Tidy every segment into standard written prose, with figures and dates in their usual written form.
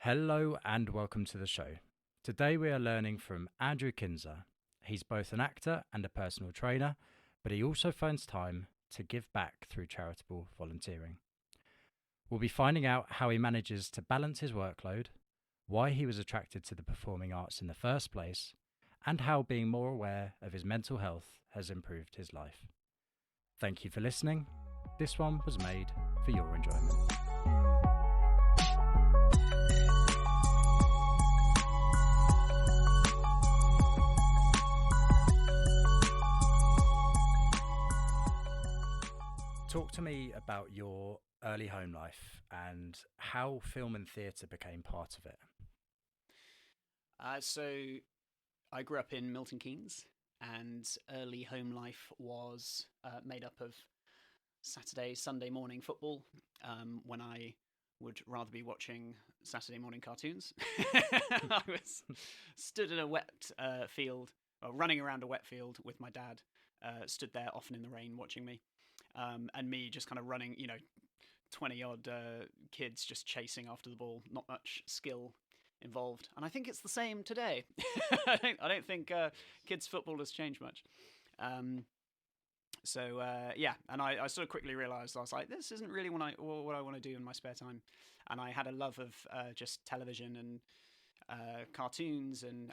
Hello and welcome to the show. Today we are learning from Andrew Kinsler. He's both an actor and a personal trainer, but he also finds time to give back through charitable volunteering. We'll be finding out how he manages to balance his workload, why he was attracted to the performing arts in the first place, and how being more aware of his mental health has improved his life. Thank you for listening. This one was made for your enjoyment. Talk to me about your early home life and how film and theatre became part of it. So I grew up in Milton Keynes, and early home life was made up of Saturday, Sunday morning football, when I would rather be watching Saturday morning cartoons. I was stood in a wet field, running around a wet field with my dad, stood there often in the rain watching me. And me just kind of running, 20-odd kids just chasing after the ball. Not much skill involved. And I think it's the same today. I don't think kids' football has changed much. And I sort of quickly realised, I was like, this isn't really what I want to do in my spare time. And I had a love of just television and cartoons and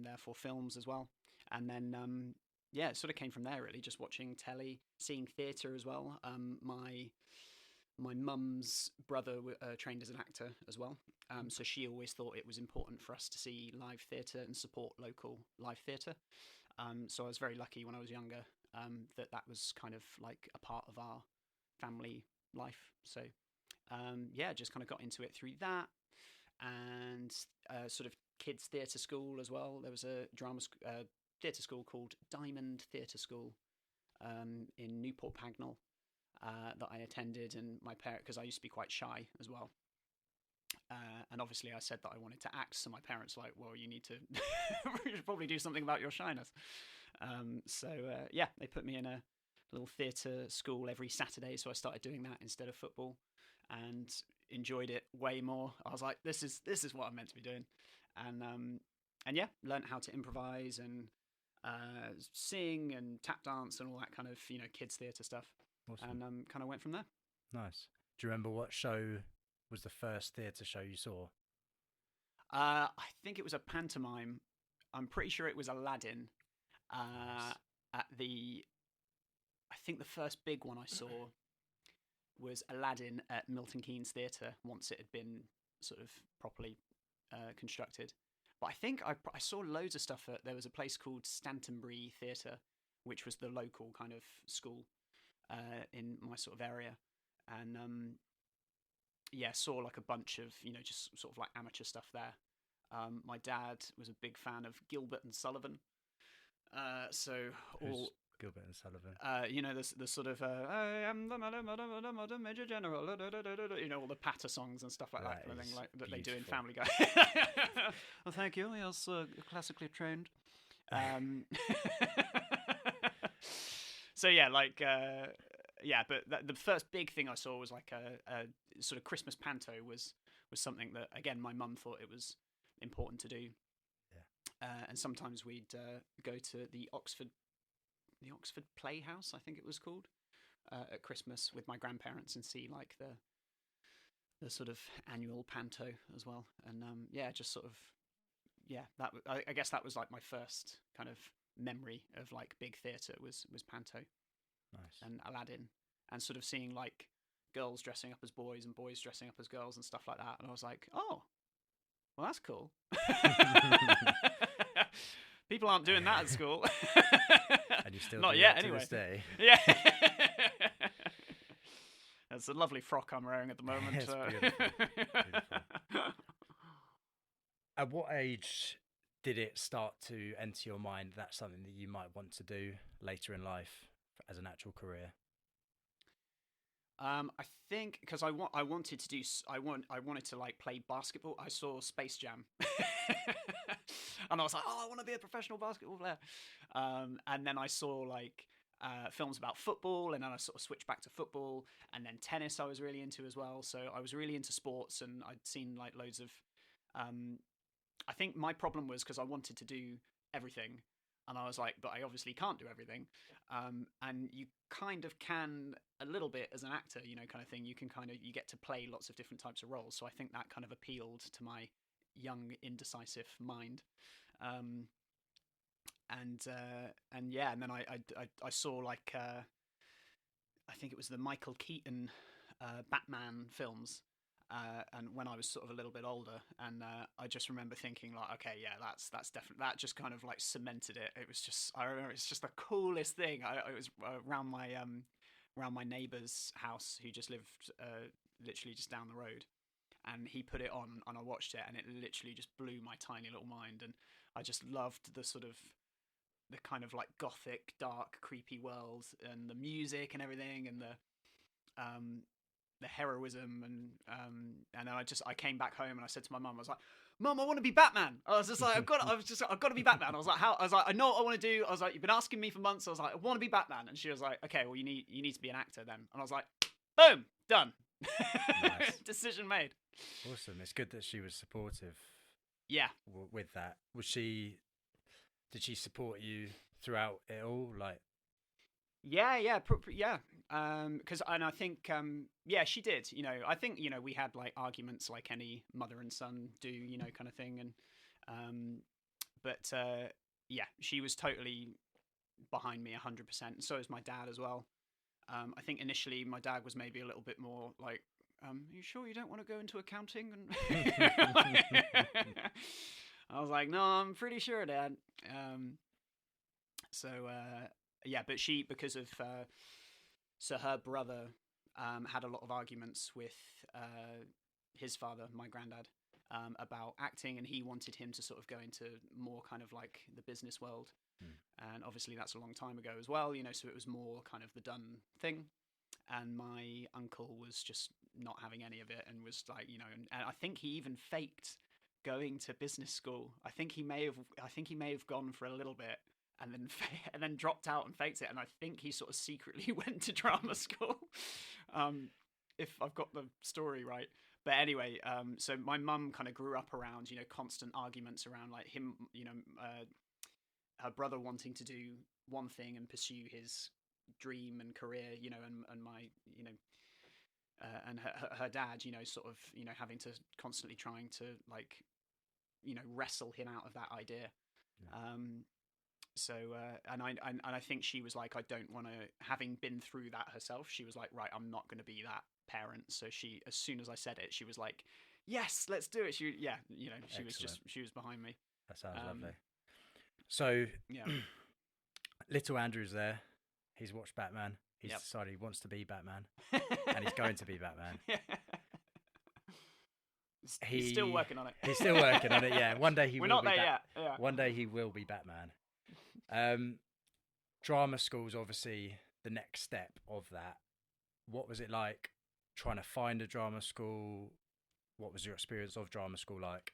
therefore films as well. And then it sort of came from there, really, just watching telly, seeing theatre as well. My mum's brother trained as an actor as well, so she always thought it was important for us to see live theatre and support local live theatre. So I was very lucky when I was younger that was kind of like a part of our family life. So just kind of got into it through that, and sort of kids' theatre school as well. There was a theatre school called Diamond Theatre School in Newport Pagnell that I attended, and my parents, because I used to be quite shy as well, and obviously I said that I wanted to act, so my parents were like, well, you need to you should probably do something about your shyness. They put me in a little theatre school every Saturday, so I started doing that instead of football and enjoyed it way more. I was like, this is what I'm meant to be doing. And learned how to improvise and sing and tap dance and all that kind of kids theatre stuff. Awesome. And kind of went from there. Nice. Do you remember what show was the first theatre show you saw? I think it was a pantomime. I'm pretty sure it was Aladdin. Nice. I think the first big one I saw was Aladdin at Milton Keynes Theatre once it had been sort of properly constructed. But I think I saw loads of stuff there was a place called Stantonbury Theatre, which was the local kind of school in my sort of area. And saw like a bunch of, just sort of like amateur stuff there. My dad was a big fan of Gilbert and Sullivan. Who's Gilbert and Sullivan? The sort of I am the Major General, all the patter songs and stuff like that kind of thing, like that they do in Family Guy. Well, thank you. Yes, classically trained. But the first big thing I saw was like a sort of Christmas panto was something that, again, my mum thought it was important to do. Yeah. And sometimes we'd go to the Oxford Playhouse, I think it was called, at Christmas with my grandparents and see like the sort of annual panto as well. And I guess that was like my first kind of memory of like big theatre was panto. Nice. And Aladdin, and sort of seeing like girls dressing up as boys and boys dressing up as girls and stuff like that. And I was like, oh, well, that's cool. People aren't doing that at school. And you still not do yet, that anyway. To this day. Yeah. That's a lovely frock I'm wearing at the moment. It's beautiful. At what age did it start to enter your mind that's something that you might want to do later in life as an actual career? I think because I wanted to like play basketball. I saw Space Jam, and I was like, oh, I want to be a professional basketball player. And then I saw like films about football, and then I sort of switched back to football, and then tennis I was really into as well. So I was really into sports, and I'd seen like loads of I think my problem was because I wanted to do everything, and I was like, but I obviously can't do everything. And you kind of can a little bit as an actor, kind of thing. You can you get to play lots of different types of roles. So I think that kind of appealed to my young, indecisive mind. Um, and yeah, and then I saw like I think it was the Michael Keaton Batman films. And when I was sort of a little bit older, and I just remember thinking like, okay, yeah, that's definitely, that just kind of like cemented it. It was just, I remember it's just the coolest thing. It was around my neighbour's house, who just lived literally just down the road, and he put it on, and I watched it, and it literally just blew my tiny little mind. And I just loved the kind of like gothic, dark, creepy world, and the music and everything, and the heroism, and then I came back home, and I said to my mum, I was like, Mum, I want to be Batman. I was just like, I've got to be Batman. I was like, how? I was like, I know what I want to do. I was like, you've been asking me for months. I was like, I want to be Batman. And she was like, okay, well, you need to be an actor then. And I was like, boom, done. Nice. Decision made. Awesome. It's good that she was supportive. Yeah. With that, did she support you throughout it all? Like, yeah. And I think, yeah, she did. I think we had like arguments like any mother and son do, kind of thing. And but yeah, she was totally behind me 100%. And so is my dad as well. I think initially my dad was maybe a little bit more like, are you sure you don't want to go into accounting? And I was like, no, I'm pretty sure, Dad. Yeah, but she, because of so her brother had a lot of arguments with his father, my granddad, about acting, and he wanted him to sort of go into more kind of like the business world. And obviously that's a long time ago as well, so it was more kind of the done thing. And my uncle was just not having any of it, and was like, and I think he even faked going to business school. I think he may have gone for a little bit, and then dropped out and faked it. And I think he sort of secretly went to drama school, if I've got the story right. But anyway, so my mum kind of grew up around, constant arguments around like him, her brother wanting to do one thing and pursue his dream and career, and my, and her dad, sort of, having to constantly trying to like, wrestle him out of that idea. Yeah. So, and I think she was like, I don't want to, having been through that herself, she was like, right, I'm not going to be that parent. So she, as soon as I said it, she was like, yes, let's do it. She was behind me. That sounds lovely. So, yeah. Little Andrew's there. He's watched Batman. He's decided he wants to be Batman, and he's going to be Batman. He's still working on it. He's still working on it. Yeah, one day We're not there yet. Yeah. One day he will be Batman. Drama school's obviously the next step of that. What was it like trying to find a drama school? What was your experience of drama school like?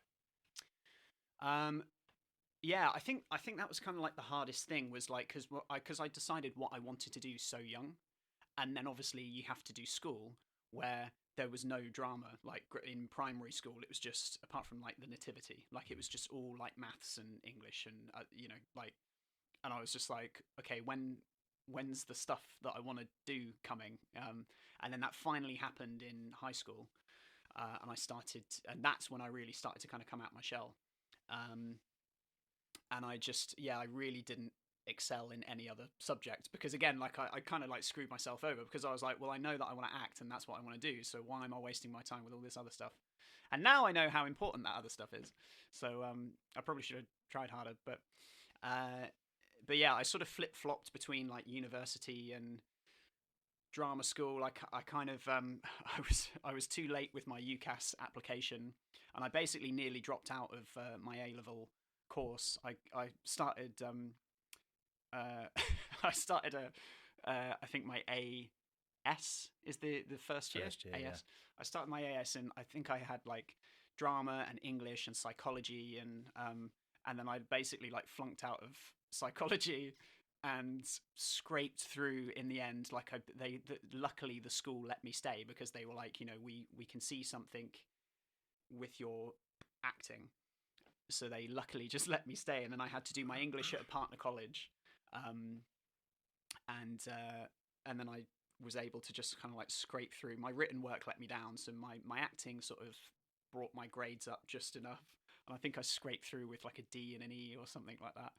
Yeah, I think that was kind of like the hardest thing, was like, because I decided what I wanted to do so young, and then obviously you have to do school where there was no drama. Like in primary school, it was just, apart from like the nativity, like it was just all like maths and English, and like, and I was just like, okay, when's the stuff that I want to do coming? And then that finally happened in high school, and that's when I really started to kind of come out my shell. And I really didn't excel in any other subject, because again, like I kind of like screwed myself over, because I was like, well, I know that I want to act and that's what I want to do, so why am I wasting my time with all this other stuff? And now I know how important that other stuff is, so I probably should have tried harder. But yeah, I sort of flip-flopped between like university and drama school. Like I kind of I was too late with my UCAS application, and I basically nearly dropped out of my A-level course. I started I started I think my AS is the first year. AS. Yeah. I started my AS, and I think I had like drama and English and psychology, and then I basically like flunked out of psychology and scraped through in the end. Like luckily the school let me stay, because they were like, we can see something with your acting. So they luckily just let me stay, and then I had to do my English at a partner college, and then I was able to just kind of like scrape through. My written work let me down, so my acting sort of brought my grades up just enough, and I think I scraped through with like a D and an E or something like that.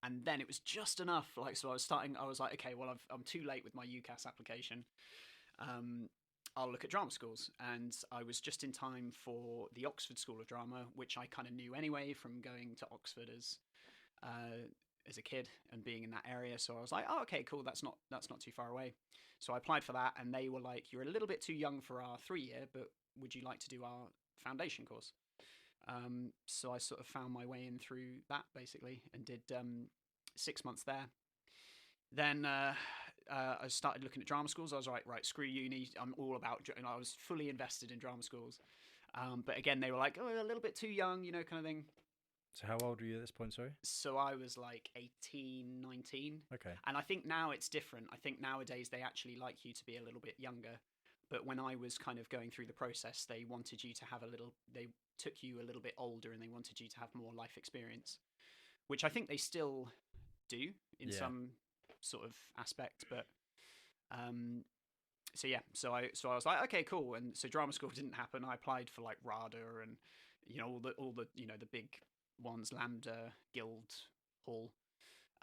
And then it was just enough. Like, so I was like, okay, well, I'm too late with my UCAS application. I'll look at drama schools, and I was just in time for the Oxford School of Drama, which I kind of knew anyway from going to Oxford as a kid and being in that area. So I was like, oh, okay, cool. That's not too far away. So I applied for that, and they were like, you're a little bit too young for our 3-year, but would you like to do our foundation course? So I sort of found my way in through that basically, and did 6 months there. Then I started looking at drama schools. I was like, right, screw uni. I'm all about, and I was fully invested in drama schools. But again, they were like, oh, a little bit too young, kind of thing. So how old were you at this point, sorry? So I was like 18, 19. Okay. And I think now it's different. I think nowadays they actually like you to be a little bit younger. But when I was kind of going through the process, they wanted you to have they took you a little bit older, and they wanted you to have more life experience, which I think they still do in some sort of aspect. But so I was like, okay, cool. And so drama school didn't happen. I applied for like RADA and all the the big ones, Lambda, Guild, Hall,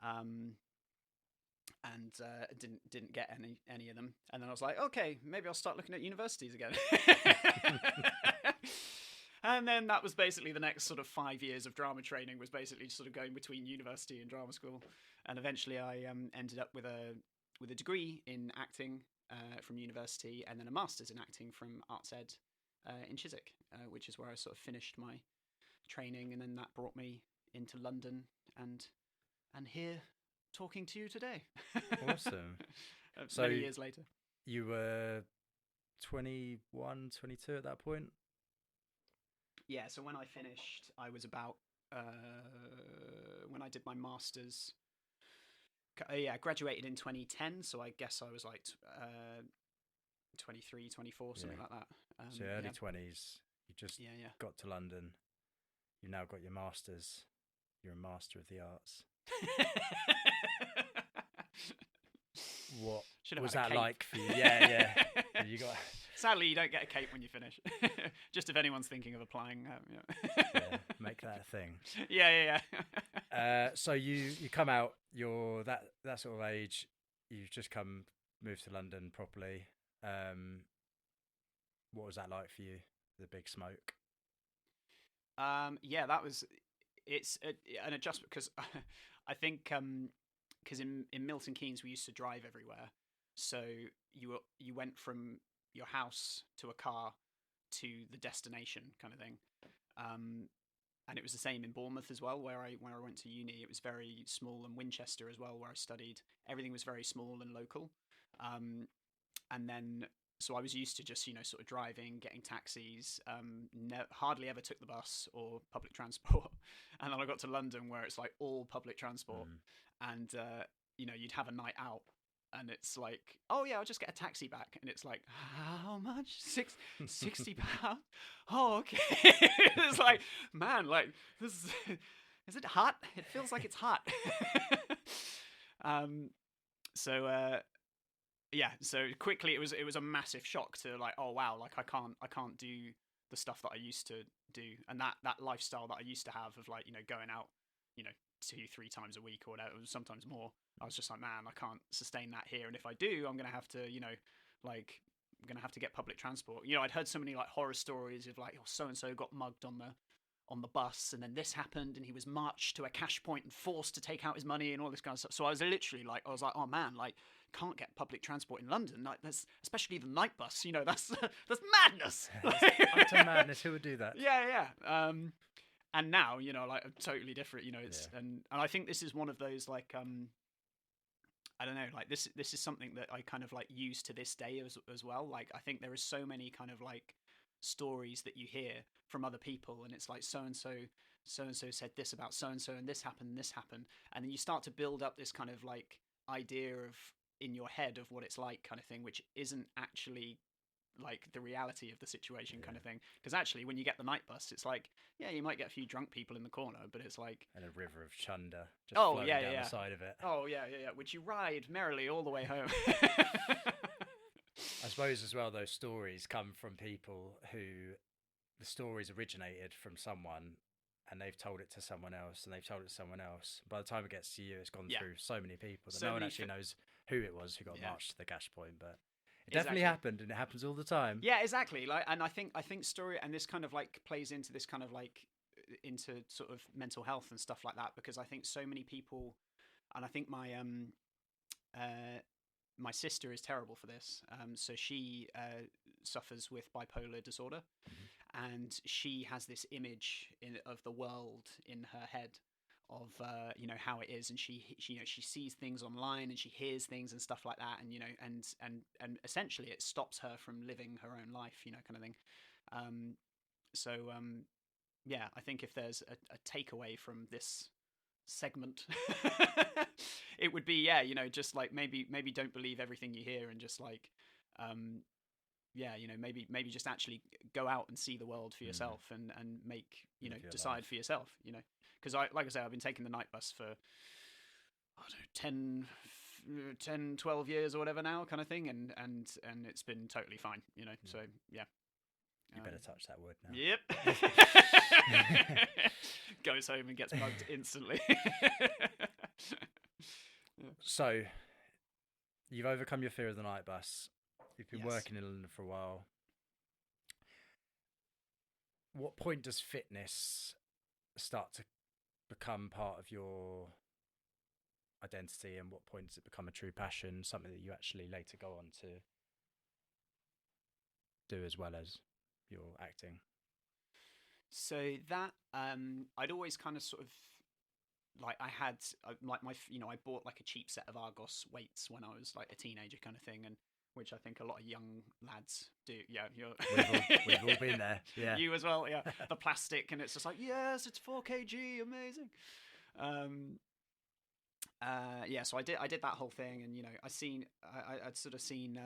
and didn't get any of them. And then I was like, okay, maybe I'll start looking at universities again. And then that was basically the next sort of 5 years of drama training, was basically sort of going between university and drama school. And eventually I ended up with a degree in acting from university, and then a master's in acting from Arts Ed in Chiswick, which is where I sort of finished my training. And then that brought me into London, and here talking to you today. Awesome. So many years later. You were 21, 22 at that point? Yeah, so when I finished, I was about, when I did my master's, graduated in 2010, so I guess I was like 23, 24, something like that. So early 20s, you just got to London, you've now got your master's, you're a master of the arts. What was that like for you? Yeah. You got. Sadly, you don't get a cape when you finish. Just if anyone's thinking of applying. Make that a thing. Yeah. So you come out. You're that sort of age. You've just moved to London properly. What was that like for you? The big smoke. That was. It's an adjustment, because I think because in Milton Keynes we used to drive everywhere, so you went from your house to a car to the destination kind of thing, and it was the same in Bournemouth as well, where I went to uni. It was very small, and Winchester as well, where I studied. Everything was very small and local, and then so I was used to just sort of driving, getting taxis. Hardly ever took the bus or public transport, and then I got to London, where it's like all public transport, and you'd have a night out, and it's like, oh yeah, I'll just get a taxi back, and it's like, how much? 60 pounds? Oh, okay. It's like, man, like this is it hot? It feels like it's hot. So quickly it was a massive shock to like, oh wow, like I can't do the stuff that I used to do, and that lifestyle that I used to have of like going out 2-3 times a week or whatever, sometimes more. I was just like, man, I can't sustain that here, and if I do, I'm gonna have to I'm gonna have to get public transport. I'd heard so many like horror stories of like, oh, so and so got mugged on the bus, and then this happened, and he was marched to a cash point and forced to take out his money and all this kind of stuff. So I was like, oh man, like can't get public transport in London. Like that's, especially the night bus. That's madness. Utter madness. Who would do that? Yeah. And now like totally different. It's and I think this is one of those like I don't know, like this is something that I kind of like use to this day as well. Like I think there are so many kind of like stories that you hear from other people, and it's like so and so said this about so and so, and this happened, and then you start to build up this kind of like idea of in your head of what it's like kind of thing, which isn't actually like the reality of the situation kind of thing. Because actually, when you get the night bus, it's like, yeah, you might get a few drunk people in the corner, but it's like, and a river of chunder just oh flowing yeah, down yeah, the side of it. oh yeah, yeah, yeah, which you ride merrily all the way home. I suppose as well, those stories come from people who the stories originated from someone, and they've told it to someone else, and they've told it to someone else. By the time it gets to you, it's gone through so many people that no one actually knows who it was who got marched to the cash point. But it definitely happened, and it happens all the time. Yeah, exactly. Like, and I think story, and this kind of like plays into this kind of like into sort of mental health and stuff like that, because I think so many people, and I think my sister is terrible for this. So she suffers with bipolar disorder, and she has this image of the world in her head of how it is, and she she sees things online and she hears things and stuff like that, and and essentially it stops her from living her own life, kind of thing. Yeah, I think if there's a takeaway from this segment, it would be just like maybe don't believe everything you hear, and just like maybe just actually go out and see the world for yourself, and make decide for yourself, because like I say, I've been taking the night bus for I don't know 10 12 years or whatever now, kind of thing, and it's been totally fine, so yeah. You better touch that wood now. Yep. Goes home and gets mugged instantly. So, you've overcome your fear of the night bus. You've been working in London for a while. What point does fitness start to become part of your identity, and what point does it become a true passion, something that you actually later go on to do as well as your acting? So that I'd always kind of sort of like I bought like a cheap set of Argos weights when I was like a teenager, kind of thing, and which I think a lot of young lads do. Yeah, we've all been there. Yeah, you as well. Yeah, the plastic, and it's just like, yes, it's 4 kg, amazing. So I did that whole thing, and I'd sort of seen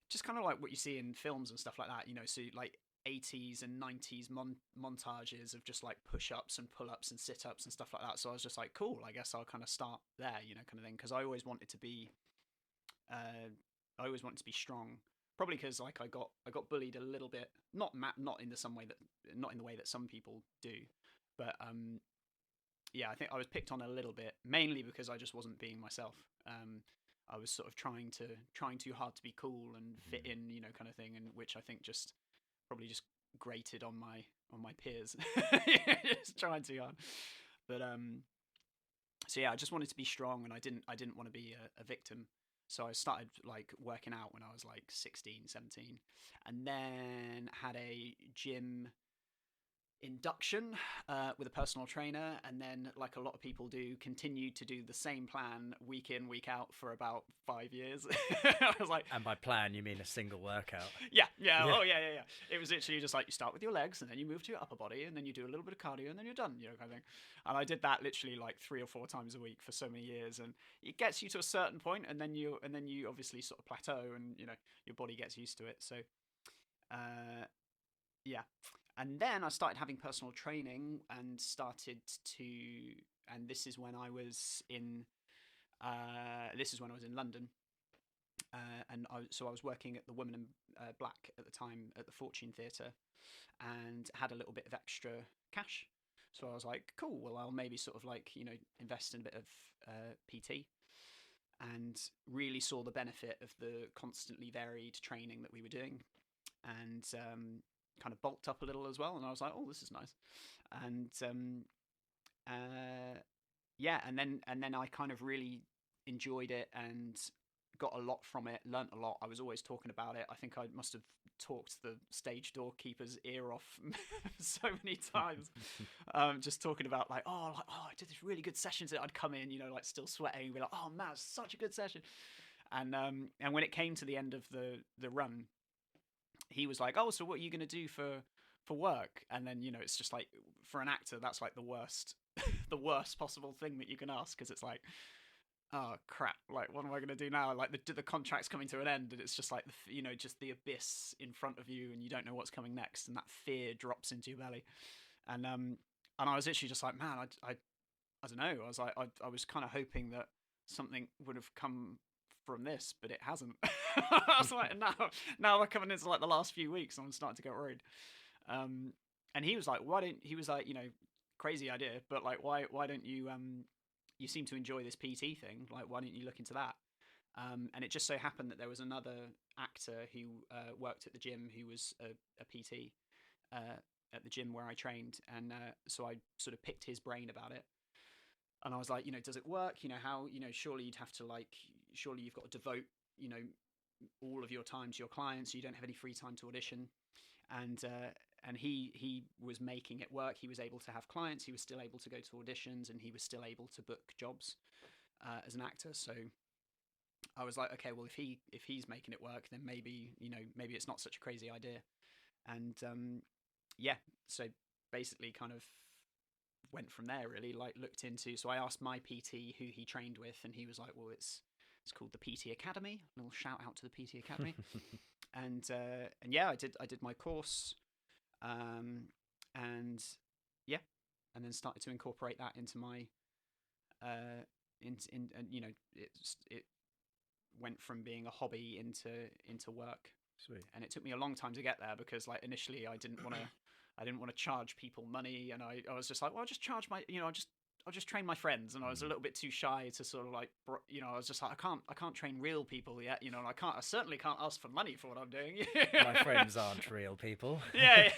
just kind of like what you see in films and stuff like that, so like 80s and 90s montages of just like push-ups and pull-ups and sit-ups and stuff like that. So I was just like, cool, I guess I'll kind of start there, kind of thing, because I always wanted to be strong, probably because like I got bullied a little bit, not in the way that some people do, but I think I was picked on a little bit, mainly because I just wasn't being myself. I was sort of trying too hard to be cool and fit in, kind of thing, and which I think probably just grated on my peers. Just trying too hard. But so yeah, I just wanted to be strong, and I didn't want to be a victim. So I started like working out when I was like 16, 17, and then had a gym induction with a personal trainer, and then, like a lot of people do, continued to do the same plan week in, week out for about 5 years. I was like, and by plan you mean a single workout? Yeah. Oh yeah. It was literally just like you start with your legs, and then you move to your upper body, and then you do a little bit of cardio, and then you're done, kind of thing. And I did that literally like 3 or 4 times a week for so many years, and it gets you to a certain point, and then you obviously sort of plateau, and your body gets used to it. So yeah. And then I started having personal training, and this is when I was in London, and I was working at the Woman in Black at the time at the Fortune Theatre, and had a little bit of extra cash. So I was like, cool, well, I'll maybe sort of like invest in a bit of PT, and really saw the benefit of the constantly varied training that we were doing, and kind of bulked up a little as well, and I was like, oh, this is nice. And and then I kind of really enjoyed it and got a lot from it, learnt a lot. I was always talking about it. I think I must have talked the stage doorkeeper's ear off so many times, just talking about like, I did this really good session today. I'd come in, like still sweating, and be like, oh man, it's such a good session. And when it came to the end of the run, he was like, oh, so what are you going to do for work? And then, it's just like, for an actor, that's like the worst possible thing that you can ask, because it's like, oh crap, like what am I going to do now? Like the contract's coming to an end, and it's just like just the abyss in front of you, and you don't know what's coming next, and that fear drops into your belly. And I was literally just like, man, I don't know. I was like, I was kind of hoping that something would have come from this, but it hasn't. I was like, now we're coming into like the last few weeks, and I'm starting to get worried. And he was like, he was like, crazy idea, but like, why don't you you seem to enjoy this PT thing. Like, why don't you look into that? And it just so happened that there was another actor who worked at the gym who was a PT at the gym where I trained. And so I sort of picked his brain about it. And I was like, does it work? How, surely you'd have to surely you've got to devote, all of your time to your clients. You don't have any free time to audition. And he was making it work. He was able to have clients. He was still able to go to auditions, and he was still able to book jobs as an actor. So I was like, okay, well, if he's making it work, then maybe it's not such a crazy idea. And yeah, so basically, kind of went from there. Really, like looked into. So I asked my PT who he trained with, and he was like, well, it's called the PT Academy. A little shout out to the PT Academy. And yeah, I did my course. And yeah, and then started to incorporate that into my it went from being a hobby into work. Sweet. And it took me a long time to get there, because like initially I didn't want to charge people money, and I was just like, well, I'll just charge my I'll just train my friends. And I was a little bit too shy to sort of like, I was just like, I can't train real people yet, and I certainly can't ask for money for what I'm doing. My friends aren't real people. yeah.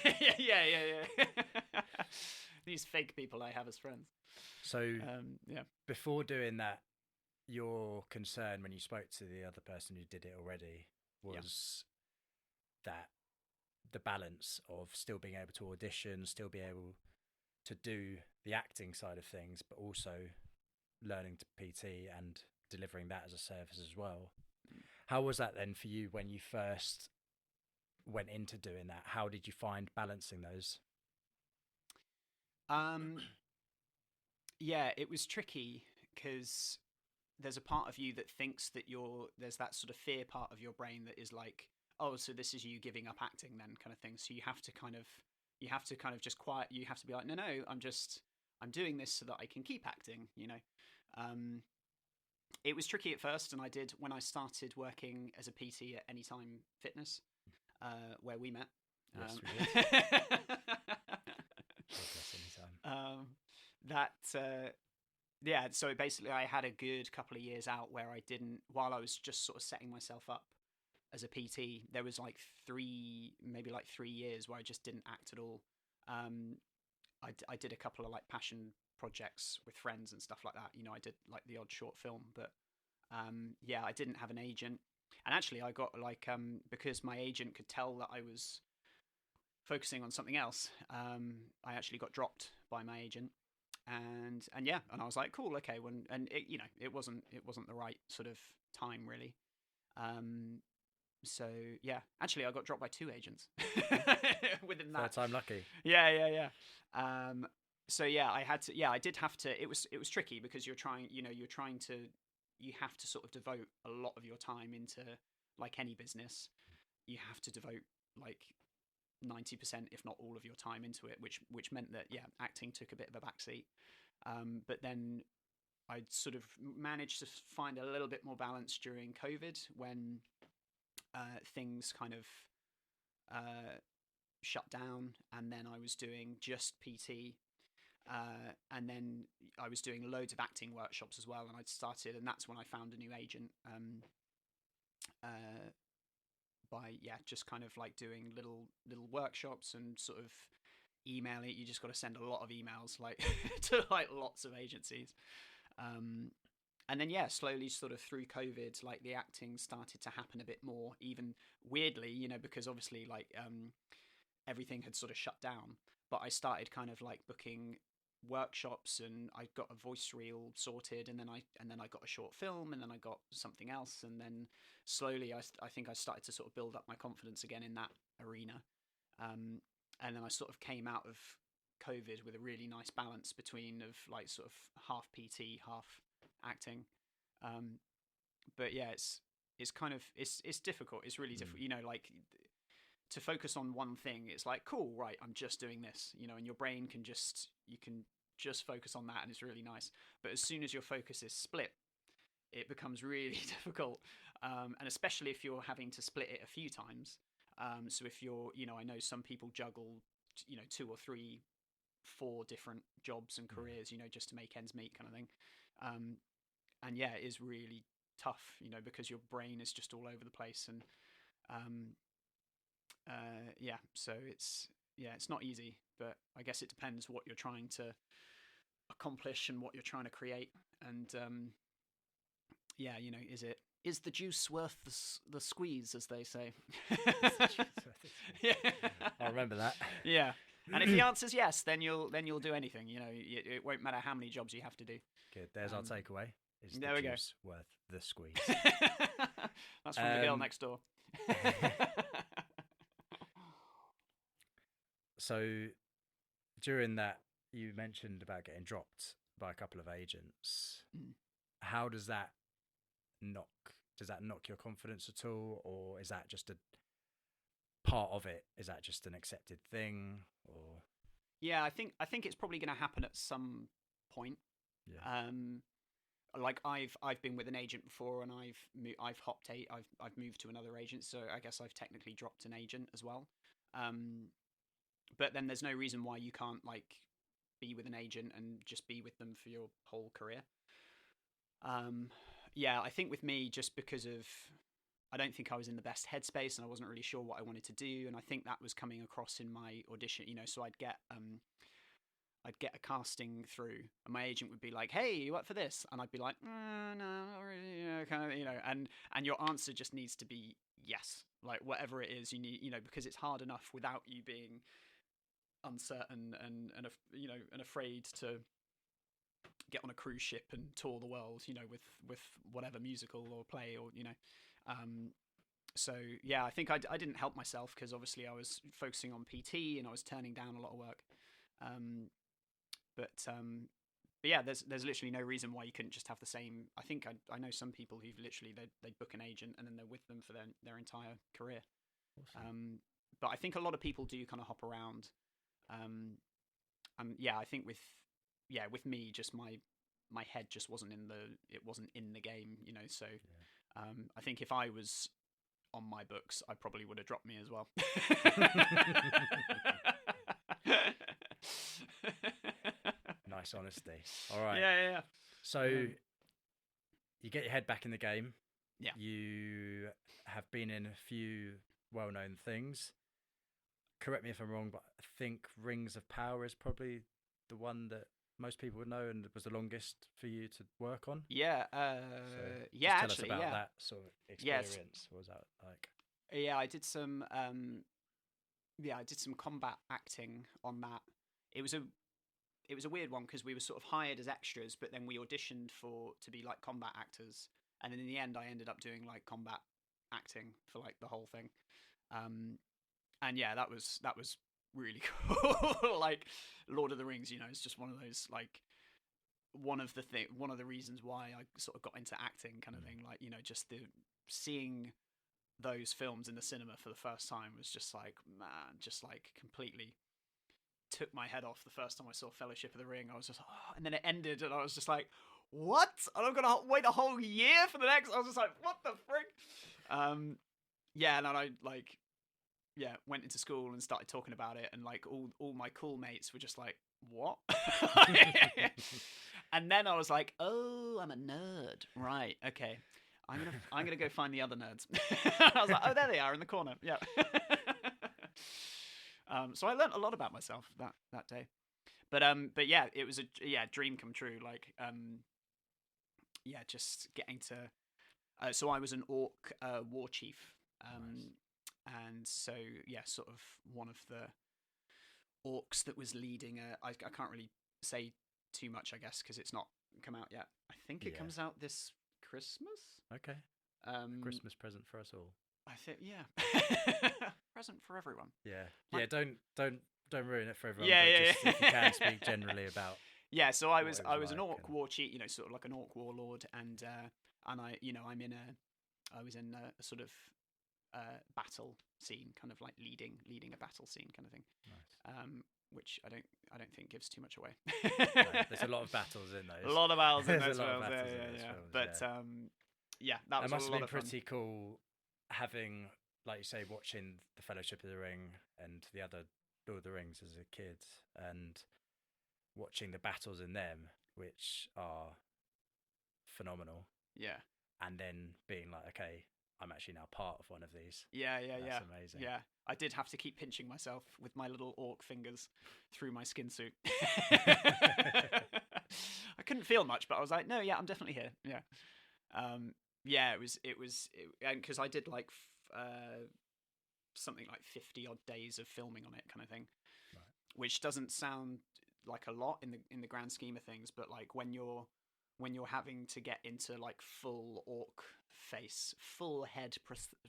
These fake people I have as friends. So yeah. Before doing that, your concern when you spoke to the other person who did it already was that the balance of still being able to audition, still be able to do the acting side of things, but also learning to PT and delivering that as a service as well. How was that then for you when you first went into doing that? How did you find balancing those? Yeah, it was tricky, because there's a part of you that thinks that there's that sort of fear part of your brain that is like, oh, so this is you giving up acting then, kind of thing. So you have to kind of just quiet. You have to be like, no, I'm doing this so that I can keep acting. It was tricky at first, and when I started working as a PT at Anytime Fitness, where we met. Yes, we did. Yeah, so basically I had a good couple of years out where while I was just sort of setting myself up as a PT, there was like 3 years where I just didn't act at all. I did a couple of like passion projects with friends and stuff like that. I did like the odd short film, but yeah, I didn't have an agent. And actually I got like, because my agent could tell that I was focusing on something else, I actually got dropped by my agent. And I was like, cool, okay. And it wasn't the right sort of time, really. So yeah, actually I got dropped by 2 agents within that. Third time lucky. Yeah. So yeah, I did have to, it was tricky, because you have to sort of devote a lot of your time into, like any business, you have to devote like 90%, if not all of your time into it, which meant that, yeah, acting took a bit of a backseat. But then I sort of managed to find a little bit more balance during COVID, when things kind of shut down, and then I was doing just PT, and then I was doing loads of acting workshops as well, and that's when I found a new agent, by just kind of like doing little workshops and sort of emailing. You just got to send a lot of emails, like to like lots of agencies. And then slowly sort of through COVID, like the acting started to happen a bit more, even weirdly, because obviously like everything had sort of shut down, but I started kind of like booking workshops, and I got a voice reel sorted, and then I got a short film, and then I got something else, and then slowly I think I started to sort of build up my confidence again in that arena, and then I sort of came out of COVID with a really nice balance between of like sort of half PT, half acting, But yeah, it's kind of it's difficult. It's really difficult. You know, like to focus on one thing. It's like, cool, right? I'm just doing this. You know, and your brain can just focus on that, and it's really nice. But as soon as your focus is split, it becomes really difficult, and especially if you're having to split it a few times. So if you're, you know, I know some people juggle, you know, 2 or 3, 4 different jobs and careers, you know, just to make ends meet, kind of thing. And yeah, it is really tough, you know, because your brain is just all over the place, and yeah, so it's not easy, but I guess it depends what you're trying to accomplish and what you're trying to create, and yeah, you know, is the juice worth the squeeze, as they say? Yeah, I remember that. Yeah, and if the answer's yes, then you'll do anything. You know, it won't matter how many jobs you have to do. Good. There's our takeaway. Is there the we juice worth the squeeze? That's from the girl next door. So during that, you mentioned about getting dropped by a couple of agents. How does that knock your confidence at all, or is that just a part of it? Is that just an accepted thing, or? Yeah, I think it's probably going to happen at some point. Yeah. Like I've been with an agent before, and I've moved to another agent, so I guess I've technically dropped an agent as well. But then there's no reason why you can't like be with an agent and just be with them for your whole career. Yeah, I think with me, just because of, I don't think I was in the best headspace, and I wasn't really sure what I wanted to do, and I think that was coming across in my audition. You know, so I'd get a casting through, and my agent would be like, "Hey, you up for this?" And I'd be like, "No, not really," you know, kind of, you know. And your answer just needs to be yes, like whatever it is you need, you know, because it's hard enough without you being uncertain and you know, and afraid to get on a cruise ship and tour the world, you know, with whatever musical or play, or you know. So yeah, I think I didn't help myself, because obviously I was focusing on PT and I was turning down a lot of work. But yeah, there's literally no reason why you couldn't just have the same. I think I know some people who've literally they book an agent and then they're with them for their entire career. Awesome. But I think a lot of people do kind of hop around. And yeah, I think with me, just my head just wasn't in the game, you know. So I think if I was on my books, I probably would have dropped me as well. Nice honesty. All right. Yeah. So you get your head back in the game. Yeah. You have been in a few well-known things. Correct me if I'm wrong, but I think Rings of Power is probably the one that most people would know, and it was the longest for you to work on. Yeah. Tell actually, us about that sort of experience. Yes. What was that like? Yeah, I did some. I did some combat acting on that. It was a weird one, because we were sort of hired as extras, but then we auditioned to be like combat actors, and then in the end, I ended up doing like combat acting for like the whole thing. And yeah, that was really cool. Like Lord of the Rings, you know, it's just one of those, like, one of the reasons why I sort of got into acting, kind of thing. Like, you know, just seeing those films in the cinema for the first time was just like, man, just like completely took my head off the first time I saw Fellowship of the Ring. I was just like, oh, and then it ended, and I was just like, what? And I'm gonna wait a whole year for the next. I was just like, what the frick? Yeah, and then I went into school and started talking about it, and like all my cool mates were just like, what? And then I was like, oh, I'm a nerd, right? Okay, I'm gonna go find the other nerds. I was like, oh, there they are in the corner. Yeah. So I learned a lot about myself that day, but yeah, it was a dream come true. Like, just getting to. So I was an orc war chief. Nice. And so, yeah, sort of one of the orcs that was leading I can't really say too much, I guess, because it's not come out yet. I think it comes out this Christmas. Okay. Christmas present for us all. I think, yeah. Present for everyone. Yeah. Yeah, don't ruin it for everyone. Just, if you can speak generally about. Yeah, so I was an orc war chief, you know, sort of like an orc warlord, and and I was in a sort of battle scene, kind of like leading a battle scene kind of thing. Nice. Which I don't think gives too much away. No, there's a lot of battles in those. A lot of battles in There's those a lot of films. battles Yeah, in those yeah. films, But yeah. That It was must a have lot been of fun. pretty cool having, like you say, watching the Fellowship of the Ring and the other Lord of the Rings as a kid, and watching the battles in them, which are phenomenal, Yeah. and then being like, okay, I'm actually now part of one of these. Yeah. That's amazing. Yeah. I did have to keep pinching myself with my little orc fingers through my skin suit. I couldn't feel much, but I was like, no, yeah, I'm definitely here. Yeah. Yeah, it was, and because I did like something like 50 odd days of filming on it, kind of thing, Right. which doesn't sound like a lot in the grand scheme of things, but like when you're having to get into like full orc face, full head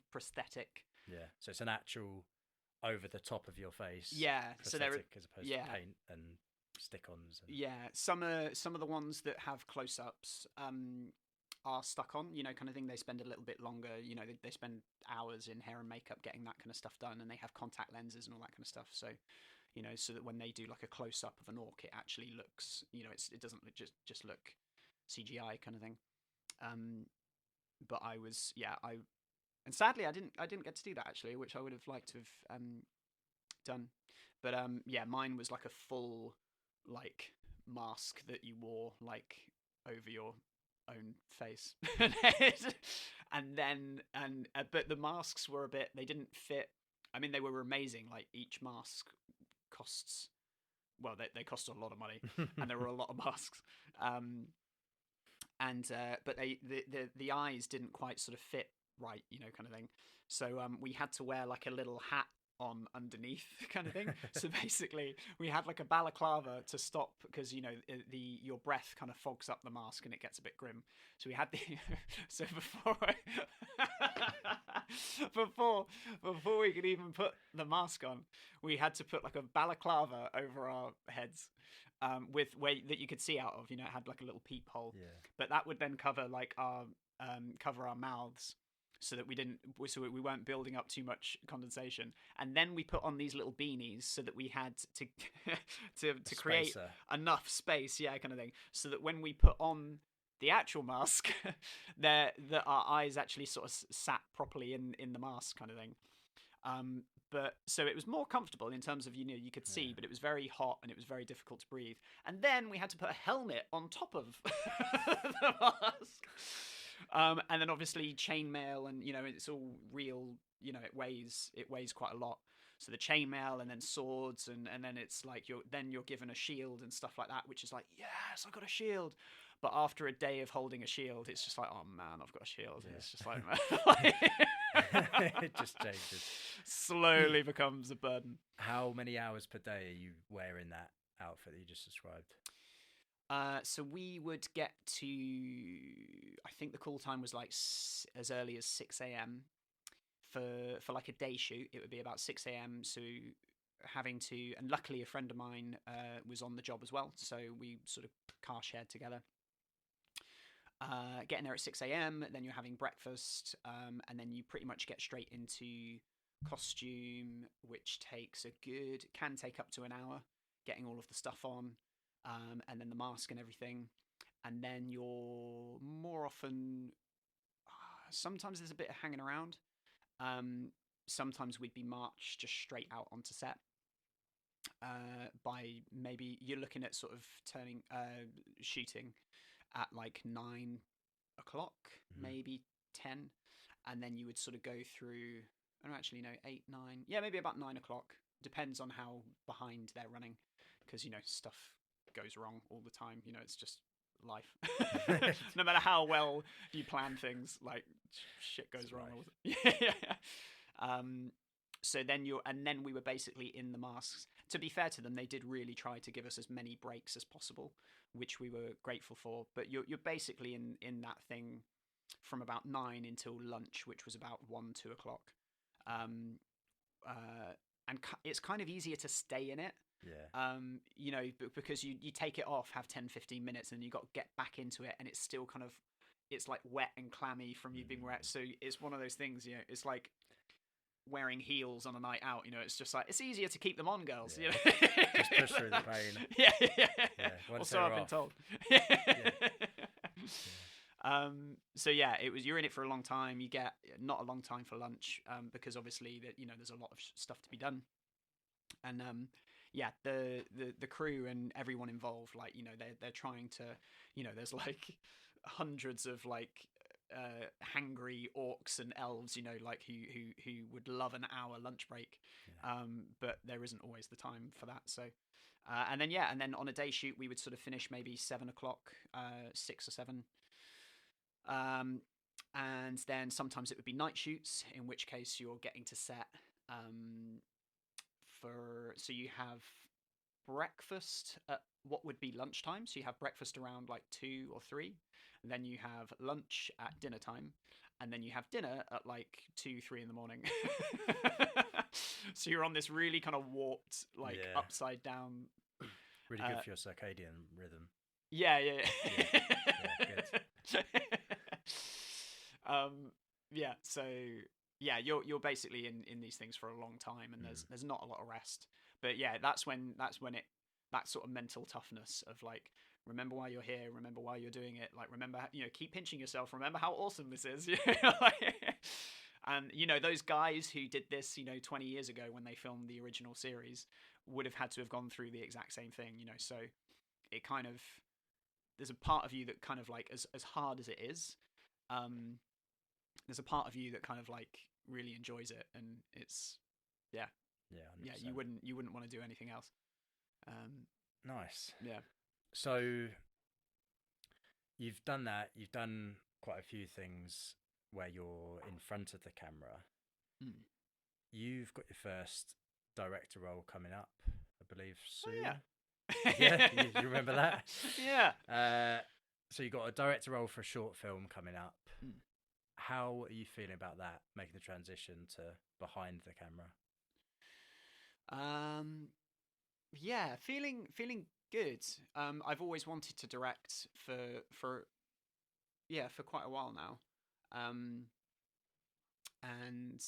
prosthetic. Yeah. So it's an actual over the top of your face. Yeah. So there, prosthetic as opposed to paint and stick-ons. And... Yeah. Some of the ones that have close-ups are stuck on, kind of thing. They spend a little bit longer. They spend hours in hair and makeup getting that kind of stuff done, and they have contact lenses and all that kind of stuff. So, so that when they do like a close-up of an orc, it actually looks, it doesn't just look CGI kind of thing. But I was, and sadly I didn't get to do that actually, which I would have liked to have done. But mine was like a full like mask that you wore like over your own face and then but the masks were they didn't fit. I mean, they were amazing. Like each mask costs, well, they cost a lot of money and there were a lot of masks, but the eyes didn't quite sort of fit right, kind of thing. So we had to wear like a little hat on underneath kind of thing. So basically we had like a balaclava to stop, because your breath kind of fogs up the mask and it gets a bit grim. So we had so before we could even put the mask on, we had to put like a balaclava over our heads, with way that you could see out of, it had like a little peephole. Yeah. But that would then cover like our cover our mouths, so that we weren't building up too much condensation. And then we put on these little beanies so that we had to create enough space, kind of thing, so that when we put on the actual mask, that our eyes actually sort of sat properly in the mask, kind of thing. But so it was more comfortable in terms of, you could see, but it was very hot and it was very difficult to breathe. And then we had to put a helmet on top of the mask. And then obviously chainmail, and it's all real. It weighs quite a lot. So the chainmail, and then swords, and then it's like you're given a shield and stuff like that, which is like, yes, I got a shield. But after a day of holding a shield, it's just like, oh man, I've got a shield. Yeah. It's just like it just changes. Slowly becomes a burden. How many hours per day are you wearing that outfit that you just described? So we would get to, I think the call time was like as early as 6 a.m. For like a day shoot. It would be about 6 a.m. So and luckily a friend of mine was on the job as well, so we sort of car shared together. Getting there at 6 a.m, then you're having breakfast, and then you pretty much get straight into costume, which can take up to an hour, getting all of the stuff on. And then the mask and everything, and then you're more often, sometimes there's a bit of hanging around. Sometimes we'd be marched just straight out onto set. By maybe you're looking at sort of shooting at like 9 o'clock, maybe 10, and then you would sort of go through. I don't actually know, 8, 9, maybe about 9 o'clock. Depends on how behind they're running, because stuff goes wrong all the time. It's just life. No matter how well you plan things, like shit goes wrong. So then then we were basically in the masks. To be fair to them, they did really try to give us as many breaks as possible, which we were grateful for. But you're basically in that thing from about 9 until lunch, which was about 1, 2 o'clock. And it's kind of easier to stay in it. Yeah. Because you take it off, have 10, 15 minutes, and you got to get back into it, and it's still kind of it's like wet and clammy from you being wet. So it's one of those things, you know, it's like wearing heels on a night out, you know, it's just like, it's easier to keep them on, girls. Yeah. You know? Just push through the pain. Yeah. Once Also, I've been off. told. So yeah, you're in it for a long time. You get not a long time for lunch, because obviously that, you know, there's a lot of stuff to be done. And yeah, the crew and everyone involved, like, you know, they're trying to, you know, there's like hundreds of like hangry orcs and elves, you know, like who would love an hour lunch break, but there isn't always the time for that. So and then on a day shoot we would sort of finish maybe 7 o'clock, 6 or 7, and then sometimes it would be night shoots, in which case you're getting to set, so you have breakfast at what would be lunchtime. So you have breakfast around like 2 or 3, and then you have lunch at dinner time, and then you have dinner at like 2, 3 in the morning. So you're on this really kind of warped, like upside down. Really good for your circadian rhythm. Yeah. Good. Yeah. So yeah, you're basically in these things for a long time, and there's not a lot of rest. But yeah, that's when that sort of mental toughness of like, remember why you're here, remember why you're doing it, like remember, you know, keep pinching yourself, remember how awesome this is. And you know, those guys who did this, you know, 20 years ago when they filmed the original series would have had to have gone through the exact same thing, you know. So it kind of, there's a part of you that kind of like, as hard as it is, there's a part of you that kind of like really enjoys it, and it's yeah 100%. You wouldn't want to do anything else. Nice. Yeah. So you've done that. You've done quite a few things where you're in front of the camera. You've got your first director role coming up, I believe, soon. Oh, yeah. Yeah, you remember that? Yeah. So you got a director role for a short film coming up. How are you feeling about that, making the transition to behind the camera? Yeah, feeling good. I've always wanted to direct for quite a while now. And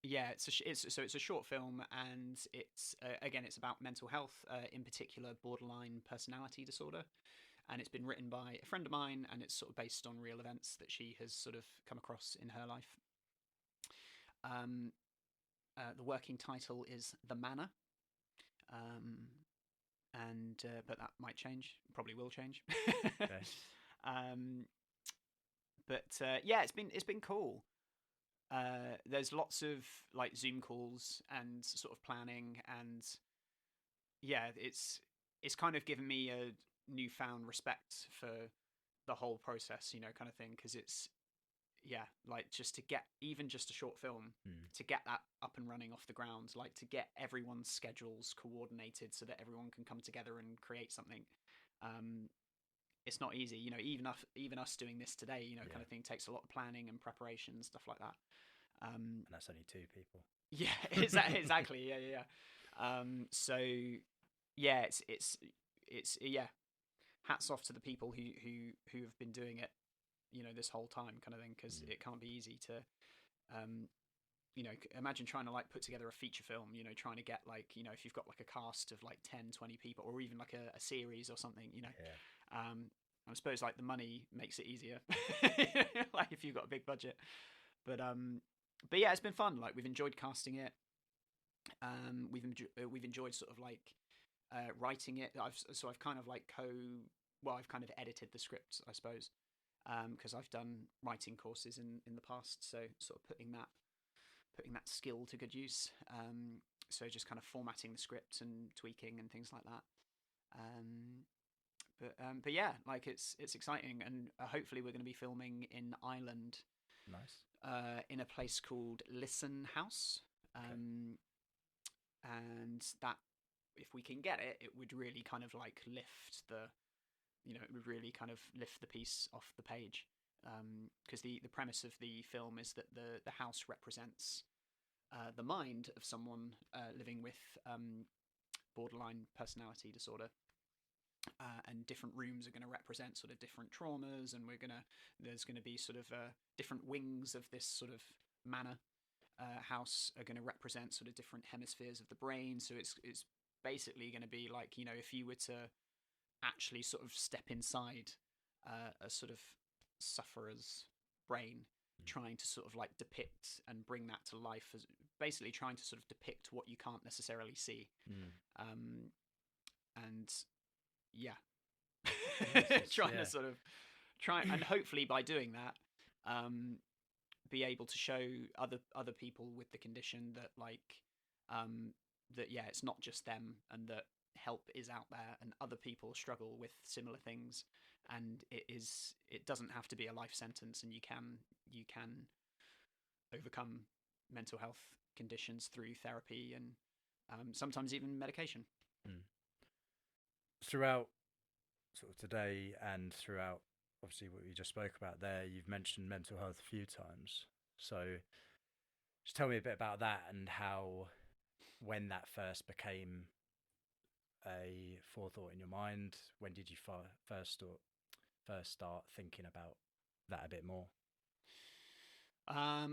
yeah, it's a short film, and it's again, it's about mental health, in particular borderline personality disorder, and it's been written by a friend of mine, and it's sort of based on real events that she has sort of come across in her life. The working title is The Manor, but that might change, probably will change. Okay. Yeah, it's been cool. There's lots of like Zoom calls and sort of planning, and yeah, it's kind of given me a newfound respect for the whole process, you know, kind of thing, because it's like just to get even just a short film to get that up and running off the ground, like to get everyone's schedules coordinated so that everyone can come together and create something. It's not easy, you know. Even us doing this today, you know, kind of thing, takes a lot of planning and preparation, stuff like that. And that's only 2 people. Yeah, exactly. Yeah. So yeah, it's hats off to the people who have been doing it, you know, this whole time, kind of thing, because it can't be easy to you know, imagine trying to like put together a feature film, you know, trying to get like, you know, if you've got like a cast of like 10-20 people, or even like a series or something, you know. I suppose like the money makes it easier, like if you've got a big budget. But yeah, it's been fun. Like we've enjoyed casting it. We've enjoyed sort of like writing it. I've kind of like I've kind of edited the script, I suppose, because I've done writing courses in the past. So sort of putting that skill to good use. So just kind of formatting the script and tweaking and things like that. But yeah, like it's exciting, and hopefully we're going to be filming in Ireland. Nice. In a place called Listen House. And that, if we can get it, it would really kind of like lift the, you know, it would really kind of lift the piece off the page. Because the premise of the film is that the house represents the mind of someone living with borderline personality disorder. and different rooms are going to represent sort of different traumas, and there's going to be sort of different wings of this sort of manor house are going to represent sort of different hemispheres of the brain. So it's basically going to be like, you know, if you were to actually sort of step inside a sort of sufferer's brain, trying to sort of like depict and bring that to life, as basically trying to sort of depict what you can't necessarily see. And yeah, trying to sort of and hopefully by doing that, be able to show other people with the condition that like that it's not just them, and that help is out there, and other people struggle with similar things, and it doesn't have to be a life sentence, and you can overcome mental health conditions through therapy and sometimes even medication. Throughout sort of today and throughout obviously what you just spoke about there, you've mentioned mental health a few times. So just tell me a bit about that, and how, when that first became a forethought in your mind, when did you first start thinking about that a bit more?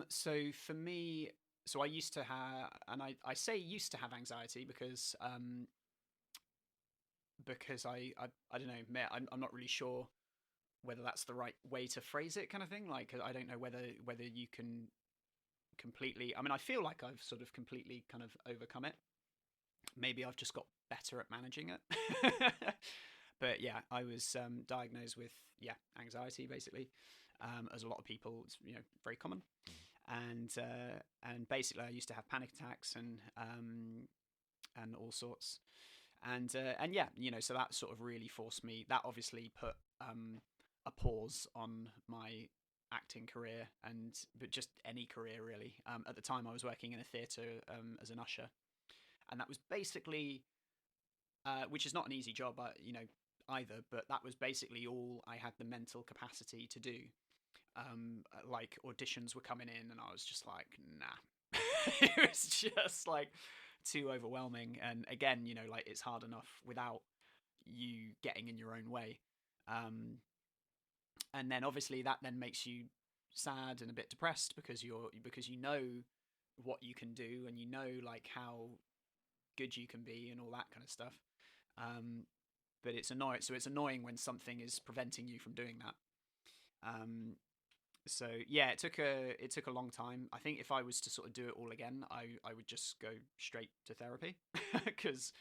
So for me, I used to have, and I say used to have anxiety because I don't know, I'm not really sure whether that's the right way to phrase it, kind of thing. Like, I don't know whether you can completely, I mean, I feel like I've sort of completely kind of overcome it. Maybe I've just got better at managing it. But yeah, I was diagnosed with anxiety, basically, as a lot of people. It's, you know, very common. And basically I used to have panic attacks and all sorts. And yeah, you know, so that sort of really forced me. That obviously put a pause on my acting career, but just any career really. At the time, I was working in a theatre as an usher, and that was basically, which is not an easy job, you know, either. But that was basically all I had the mental capacity to do. Like, auditions were coming in, and I was just like, nah. It was just like too overwhelming. And again, you know, like, it's hard enough without you getting in your own way. And then obviously that then makes you sad and a bit depressed, because you know what you can do, and you know like how good you can be and all that kind of stuff. But it's annoying. So it's annoying when something is preventing you from doing that. So yeah, it took a long time. I think if I was to sort of do it all again, I would just go straight to therapy, because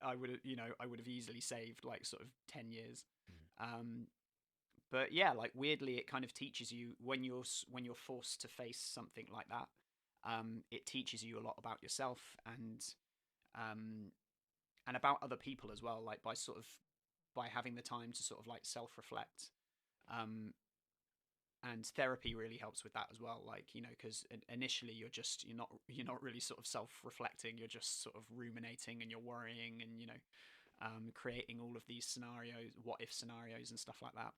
I would have easily saved like sort of 10 years. But yeah, like, weirdly, it kind of teaches you, when you're forced to face something like that, it teaches you a lot about yourself, and about other people as well. Like, by having the time to sort of like self-reflect. And therapy really helps with that as well. Like, you know, because initially you're not really sort of self-reflecting. You're just sort of ruminating, and you're worrying, and, you know, creating all of these scenarios, what if scenarios and stuff like that.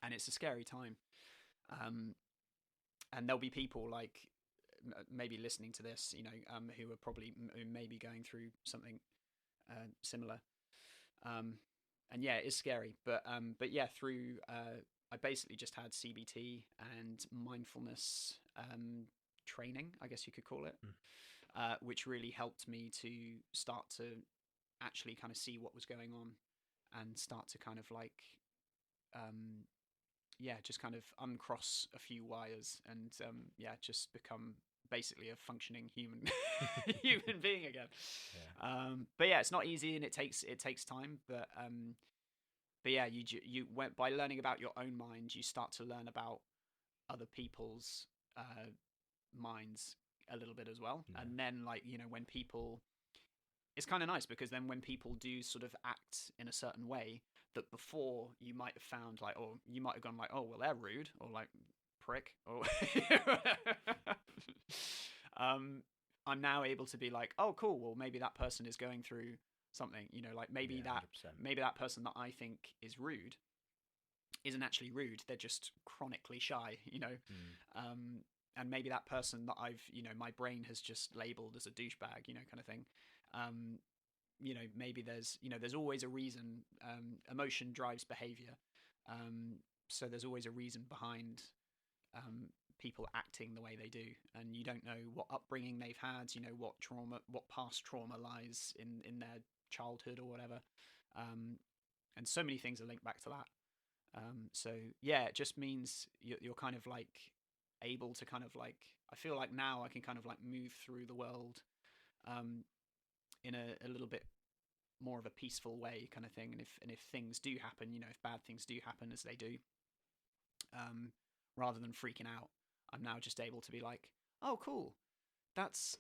And it's a scary time. And there'll be people like maybe listening to this, you know, who are maybe going through something similar. And yeah, it is scary. But yeah, through I basically just had CBT and mindfulness training, I guess you could call it, which really helped me to start to actually kind of see what was going on, and start to kind of like just kind of uncross a few wires, and just become basically a functioning human being again. But yeah, it's not easy, and it takes time, but yeah, you went, by learning about your own mind, you start to learn about other people's minds a little bit as well. And then, like, you know, when people, it's kind of nice, because then when people do sort of act in a certain way that before you might have found like, or you might have gone like, oh, well, they're rude, or like prick, or I'm now able to be like, oh, cool, well, maybe that person is going through something, you know, like maybe that person that I think is rude isn't actually rude, they're just chronically shy, you know. And maybe that person that I've, you know, my brain has just labeled as a douchebag, you know, kind of thing, maybe there's always a reason. Emotion drives behavior. So there's always a reason behind people acting the way they do, and you don't know what upbringing they've had, what past trauma lies in their childhood or whatever, and so many things are linked back to that. So yeah, it just means you're kind of like able to kind of like, I feel like now I can kind of like move through the world in a little bit more of a peaceful way kind of thing, and if things do happen, if bad things do happen, as they do, rather than freaking out, I'm now just able to be like, oh cool, that's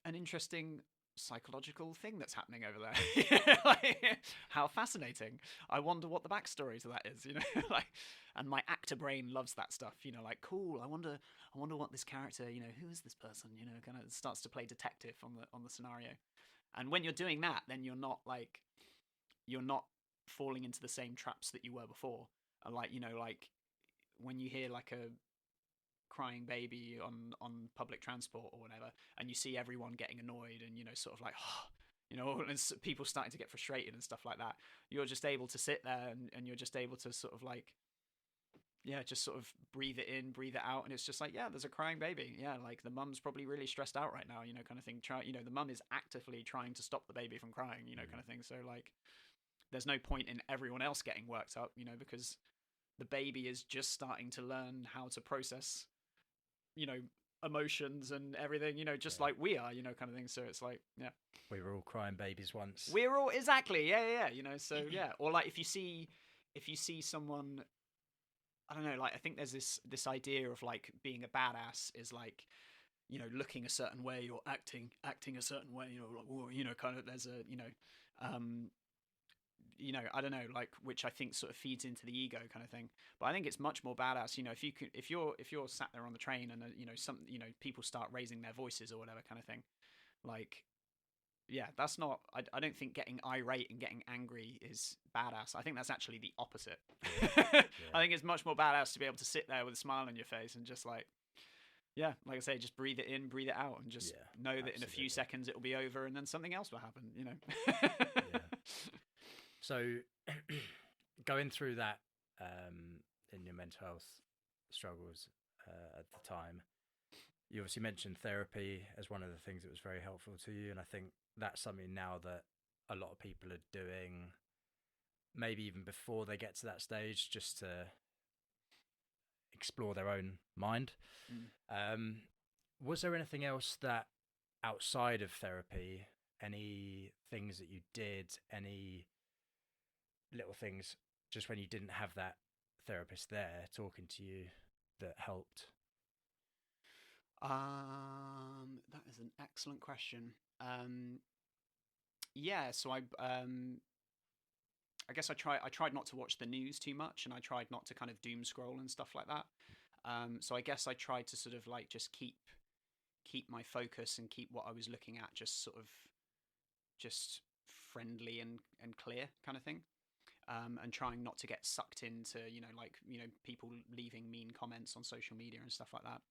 an interesting psychological thing that's happening over there. Like, how fascinating. I wonder what the backstory to that is, like, and my actor brain loves that stuff, like, cool, I wonder what this character, who is this person, kind of starts to play detective on the scenario. And when you're doing that, then you're not falling into the same traps that you were before. And like, like when you hear like a crying baby on public transport or whatever, and you see everyone getting annoyed and sort of like and people starting to get frustrated and stuff like that, you're just able to sit there and you're just able to sort of like, yeah, just sort of breathe it in, breathe it out, and it's just like, yeah, there's a crying baby, yeah, like the mum's probably really stressed out right now, kind of thing. The mum is actively trying to stop the baby from crying, kind of thing. So like, there's no point in everyone else getting worked up, because the baby is just starting to learn how to process emotions and everything, just like we are, kind of thing. So it's like, yeah, we were all crying babies once. We're all, exactly, yeah, so yeah. Or like if you see someone, I don't know, like I think there's this idea of like being a badass is like, looking a certain way or acting a certain way, like, kind of, there's a I don't know, like, which I think sort of feeds into the ego kind of thing. But I think it's much more badass, if you're sat there on the train and people start raising their voices or whatever kind of thing, like, yeah, that's not, I don't think getting irate and getting angry is badass. I think that's actually the opposite. Yeah. I think it's much more badass to be able to sit there with a smile on your face and just like, yeah, like I say, just breathe it in, breathe it out, and just know that absolutely, in a few seconds it'll be over and then something else will happen, Yeah. So, going through that in your mental health struggles at the time, you obviously mentioned therapy as one of the things that was very helpful to you, and I think that's something now that a lot of people are doing, maybe even before they get to that stage, just to explore their own mind. Was there anything else that, outside of therapy, any things that you did, any little things just when you didn't have that therapist there talking to you, that helped? That is an excellent question. Yeah, so I guess I tried not to watch the news too much, and I tried not to kind of doom scroll and stuff like that. So I guess I tried to sort of like just keep my focus and keep what I was looking at just sort of just friendly and clear kind of thing. And trying not to get sucked into, people leaving mean comments on social media and stuff like that.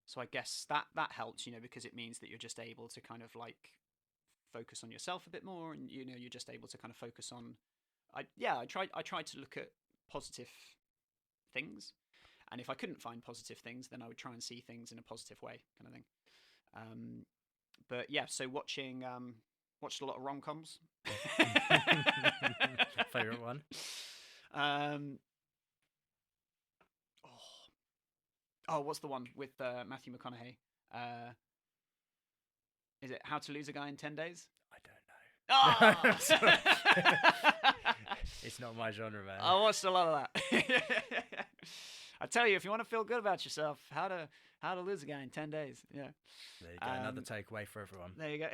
So I guess that helps, because it means that you're just able to kind of like focus on yourself a bit more, and you're just able to kind of focus on. I tried to look at positive things, and if I couldn't find positive things, then I would try and see things in a positive way, kind of thing. But yeah, so watched a lot of rom-coms. Favorite one? What's the one with Matthew McConaughey? Is it How to Lose a Guy in 10 Days? I don't know. Oh! It's not my genre, man. I watched a lot of that. I tell you, if you want to feel good about yourself, How to Lose a Guy in 10 Days. Yeah. There you go. Another takeaway for everyone. There you go.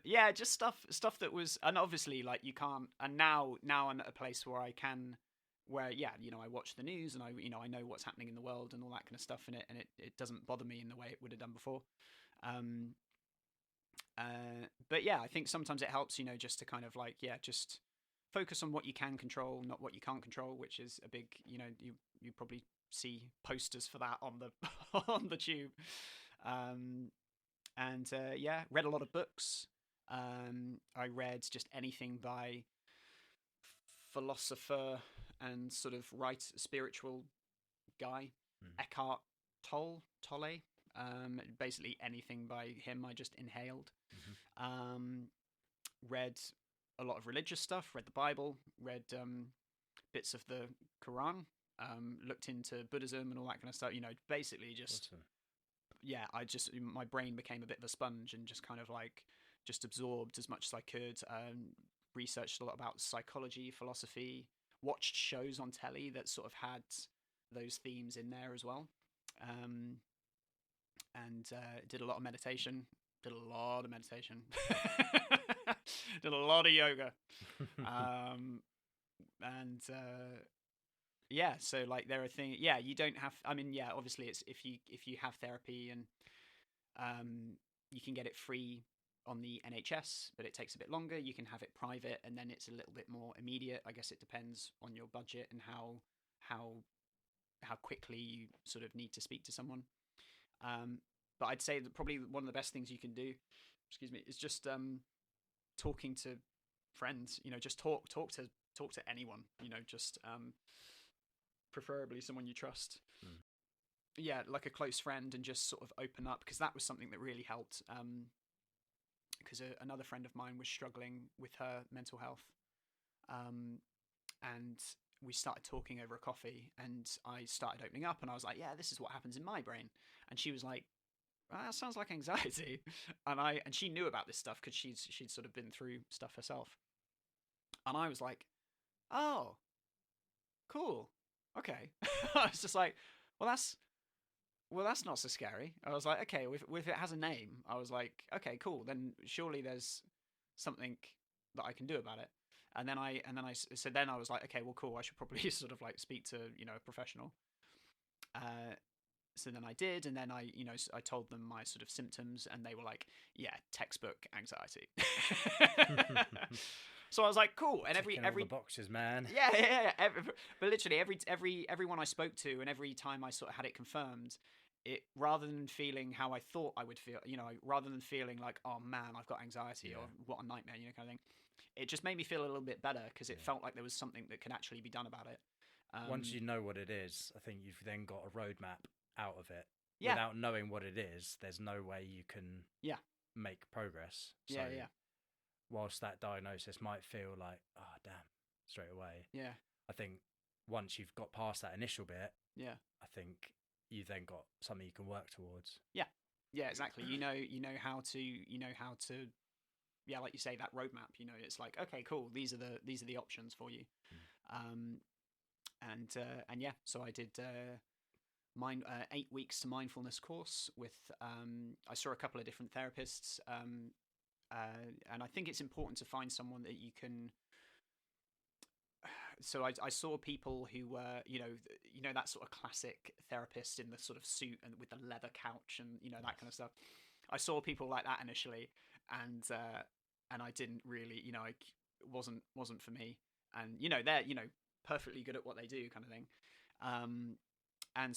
Yeah, just stuff that was, and obviously like you can't, and now I'm at a place where I can, where yeah, I watch the news and I know what's happening in the world and all that kind of stuff, and it doesn't bother me in the way it would have done before. But yeah, I think sometimes it helps, just to kind of like, yeah, just focus on what you can control, not what you can't control, which is a big, you probably see posters for that on the on the tube. And yeah, read a lot of books. I read just anything by philosopher and sort of spiritual guy, Eckhart Tolle. Basically anything by him I just inhaled. Read a lot of religious stuff, read the Bible, read bits of the Quran, looked into Buddhism and all that kind of stuff. Basically just Awesome. Yeah, my brain became a bit of a sponge and just kind of like just absorbed as much as I could. Researched a lot about psychology, philosophy, watched shows on telly that sort of had those themes in there as well. And did a lot of meditation. Did a lot of meditation. Did a lot of yoga. And yeah, so like there are things. Yeah, you don't have. I mean, yeah, obviously it's if you have therapy and you can get it free on the NHS, but it takes a bit longer. You can have it private, and then it's a little bit more immediate. I guess it depends on your budget and how quickly you sort of need to speak to someone. But I'd say that probably one of the best things you can do, is just talking to friends. Just talk to anyone. Just preferably someone you trust. Yeah, like a close friend, and just sort of open up, because that was something that really helped. Because another friend of mine was struggling with her mental health, and we started talking over a coffee, and I started opening up, and I was like, yeah, this is what happens in my brain. And she was like, well, that sounds like anxiety. And she knew about this stuff because she'd sort of been through stuff herself. And I was like, oh, cool. Okay. I was just like, well, that's not so scary. I was like, okay, if it has a name, I was like, okay, cool. Then surely there's something that I can do about it. And then I was like, okay, well, cool. I should probably sort of like speak to a professional. So then I did, and then I told them my sort of symptoms, and they were like, yeah, textbook anxiety. So I was like, cool. And every all the boxes, man. Yeah. But literally everyone I spoke to, and every time I sort of had it confirmed, it, rather than feeling how I thought I would feel, rather than feeling like, oh man, I've got anxiety, or what a nightmare, kind of thing, it just made me feel a little bit better, because it felt like there was something that could actually be done about it. Once you know what it is, I think you've then got a roadmap out of it. Yeah. Without knowing what it is, there's no way you can make progress. So whilst that diagnosis might feel like, oh, damn, straight away. Yeah. I think once you've got past that initial bit, I think you've then got something you can work towards. Yeah. Yeah, exactly. You know how to, yeah, like you say, that roadmap, it's like, okay, cool. These are the options for you. And yeah, so I did 8 weeks to mindfulness course with, I saw a couple of different therapists, and I think it's important to find someone that you can. So I saw people who were, that sort of classic therapist in the sort of suit and with the leather couch and that kind of stuff. I saw people like that initially, and I didn't really, it wasn't for me. And they're perfectly good at what they do, kind of thing. And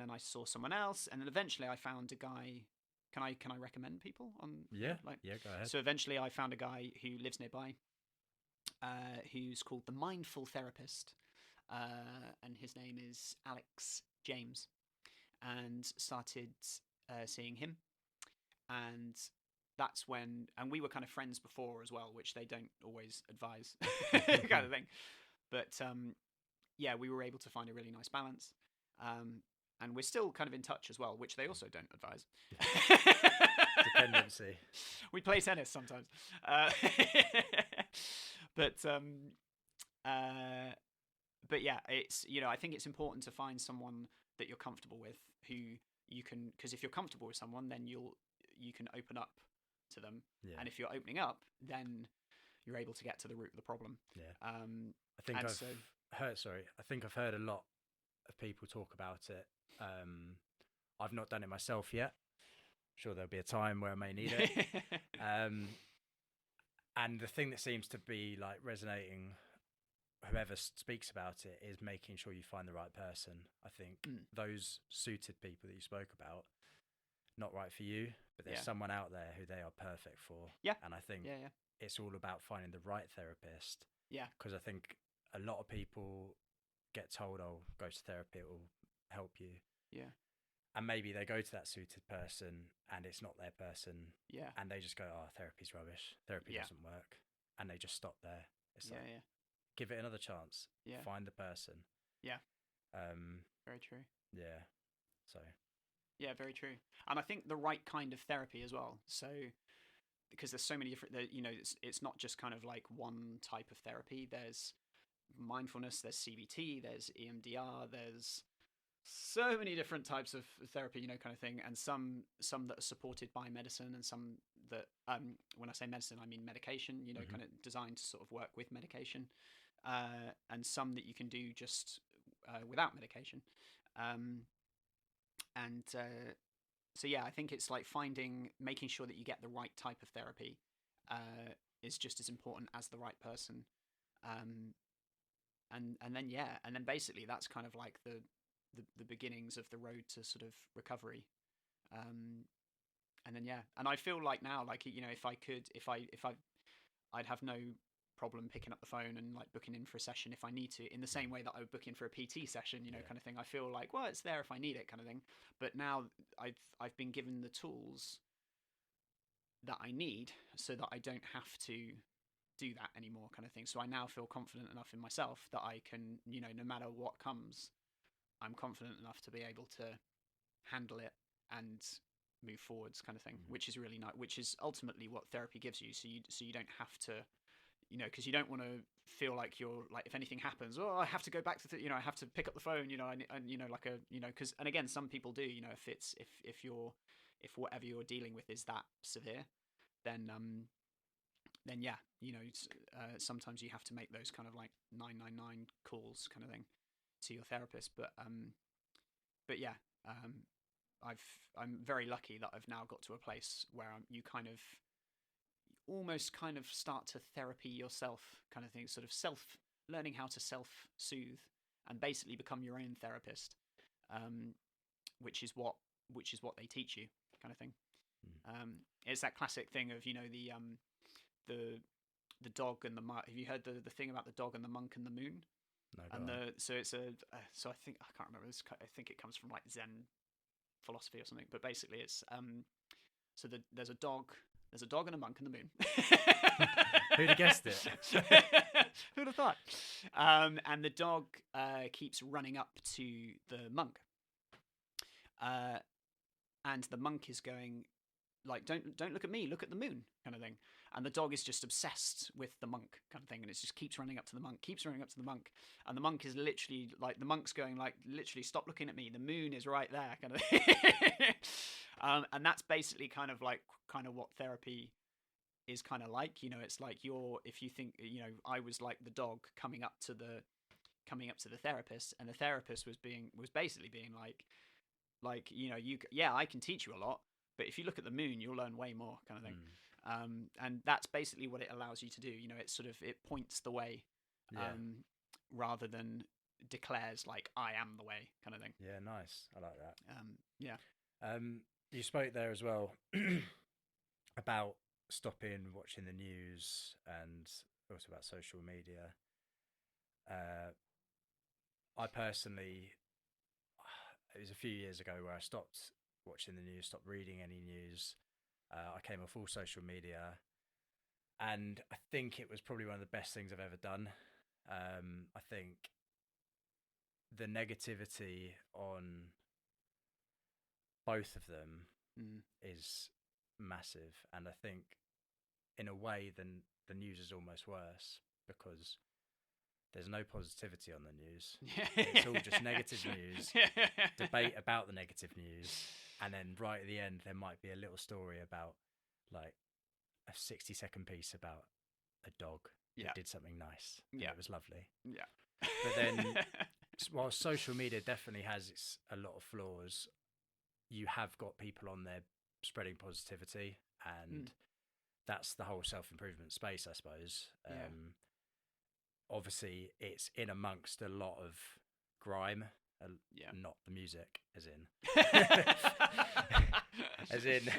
then I saw someone else, and then eventually I found a guy. Can I recommend people on? Yeah, go ahead. So eventually I found a guy who lives nearby, who's called the Mindful Therapist, and his name is Alex James, and started seeing him, and that's when, and we were kind of friends before as well, which they don't always advise, kind of thing, but yeah, we were able to find a really nice balance. And we're still kind of in touch as well, which they also don't advise. Dependency. We play tennis sometimes. But yeah, it's, I think it's important to find someone that you're comfortable with, who you can, because if you're comfortable with someone, then you can open up to them. Yeah. And if you're opening up, then you're able to get to the root of the problem. Yeah. I think I've heard a lot of people talk about it. I've not done it myself yet. I'm sure there'll be a time where I may need it. And the thing that seems to be like resonating, whoever speaks about it, is making sure you find the right person. I think those suited people that you spoke about, not right for you, but there's Yeah. someone out there who they are perfect for. Yeah. And I think Yeah. it's all about finding the right therapist. Yeah. Because I think a lot of people get told, "Oh, go to therapy; it will help you." Yeah. And maybe they go to that suited person, and it's not their person, Yeah. and they just go, "Oh, therapy's rubbish. Therapy Yeah. doesn't work," and they just stop there. It's Yeah. like, Yeah. give it another chance. Yeah. Find the person. Yeah. Um, Very true. yeah. So. Yeah, very true. And I think the right kind of therapy as well. So, because there's so many different, it's not just kind of like one type of therapy. There's mindfulness, there's CBT, there's EMDR, there's so many different types of therapy, kind of thing. And some that are supported by medicine, and some that, when I say medicine, I mean medication. Kind of designed to sort of work with medication, and some that you can do just without medication. And so yeah, I think it's like making sure that you get the right type of therapy is just as important as the right person. And then basically that's kind of like the beginnings of the road to sort of recovery. And then yeah, and I feel like now, like, I'd have no problem picking up the phone and like booking in for a session if I need to, in the same way that I would book in for a PT session, kind of thing. I feel like, well, it's there if I need it, kind of thing. But now I've been given the tools that I need so that I don't have to do that anymore, kind of thing. So I now feel confident enough in myself that I can, no matter what comes, I'm confident enough to be able to handle it and move forwards, kind of thing, which is really nice, which is ultimately what therapy gives you. So you don't have to, because you don't want to feel like you're like, if anything happens, I have to go back to I have to pick up the phone, and like because, and again, some people do, if whatever you're dealing with is that severe, then yeah, sometimes you have to make those kind of like 999 calls, kind of thing, to your therapist. But yeah, I'm very lucky that I've now got to a place where you kind of almost kind of start to therapy yourself, kind of thing, sort of learning how to self-soothe and basically become your own therapist, which is what they teach you, kind of thing. It's that classic thing of the dog and the monk. Have you heard the thing about the dog and the monk and the moon? No, and so it's so I think, I can't remember this. I think it comes from like Zen philosophy or something. But basically, it's so there's a dog and a monk and the moon. Who'd have guessed it? Who'd have thought? And the dog keeps running up to the monk, and the monk is going like, don't look at me, look at the moon, kind of thing. And the dog is just obsessed with the monk, kind of thing, and it just keeps running up to the monk, and the monk is literally like, the monk's going like, literally, stop looking at me, the moon is right there, kind of thing. And that's basically kind of what therapy is kind of like. It's like, if you think, I was like the dog coming up to the therapist, and the therapist was basically being like, I can teach you a lot, but if you look at the moon, you'll learn way more, kind of thing. And that's basically what it allows you to do. It points the way, rather than declares like, I am the way, kind of thing. Yeah, nice. I like that. Yeah. You spoke there as well about stopping watching the news, and also about social media. I personally, it was a few years ago where I stopped watching the news, stopped reading any news. I came off all social media, and I think it was probably one of the best things I've ever done. I think the negativity on both of them is massive, and I think in a way then the news is almost worse, because there's no positivity on the news. It's all just negative news, debate about the negative news, and then right at the end there might be a little story about like a 60-second piece about a dog that did something nice. Yeah, it was lovely. Yeah. But then, while social media definitely has a lot of flaws, you have got people on there spreading positivity, and that's the whole self-improvement space, I suppose. Obviously, it's in amongst a lot of grime Yeah. not the music, as in, as in,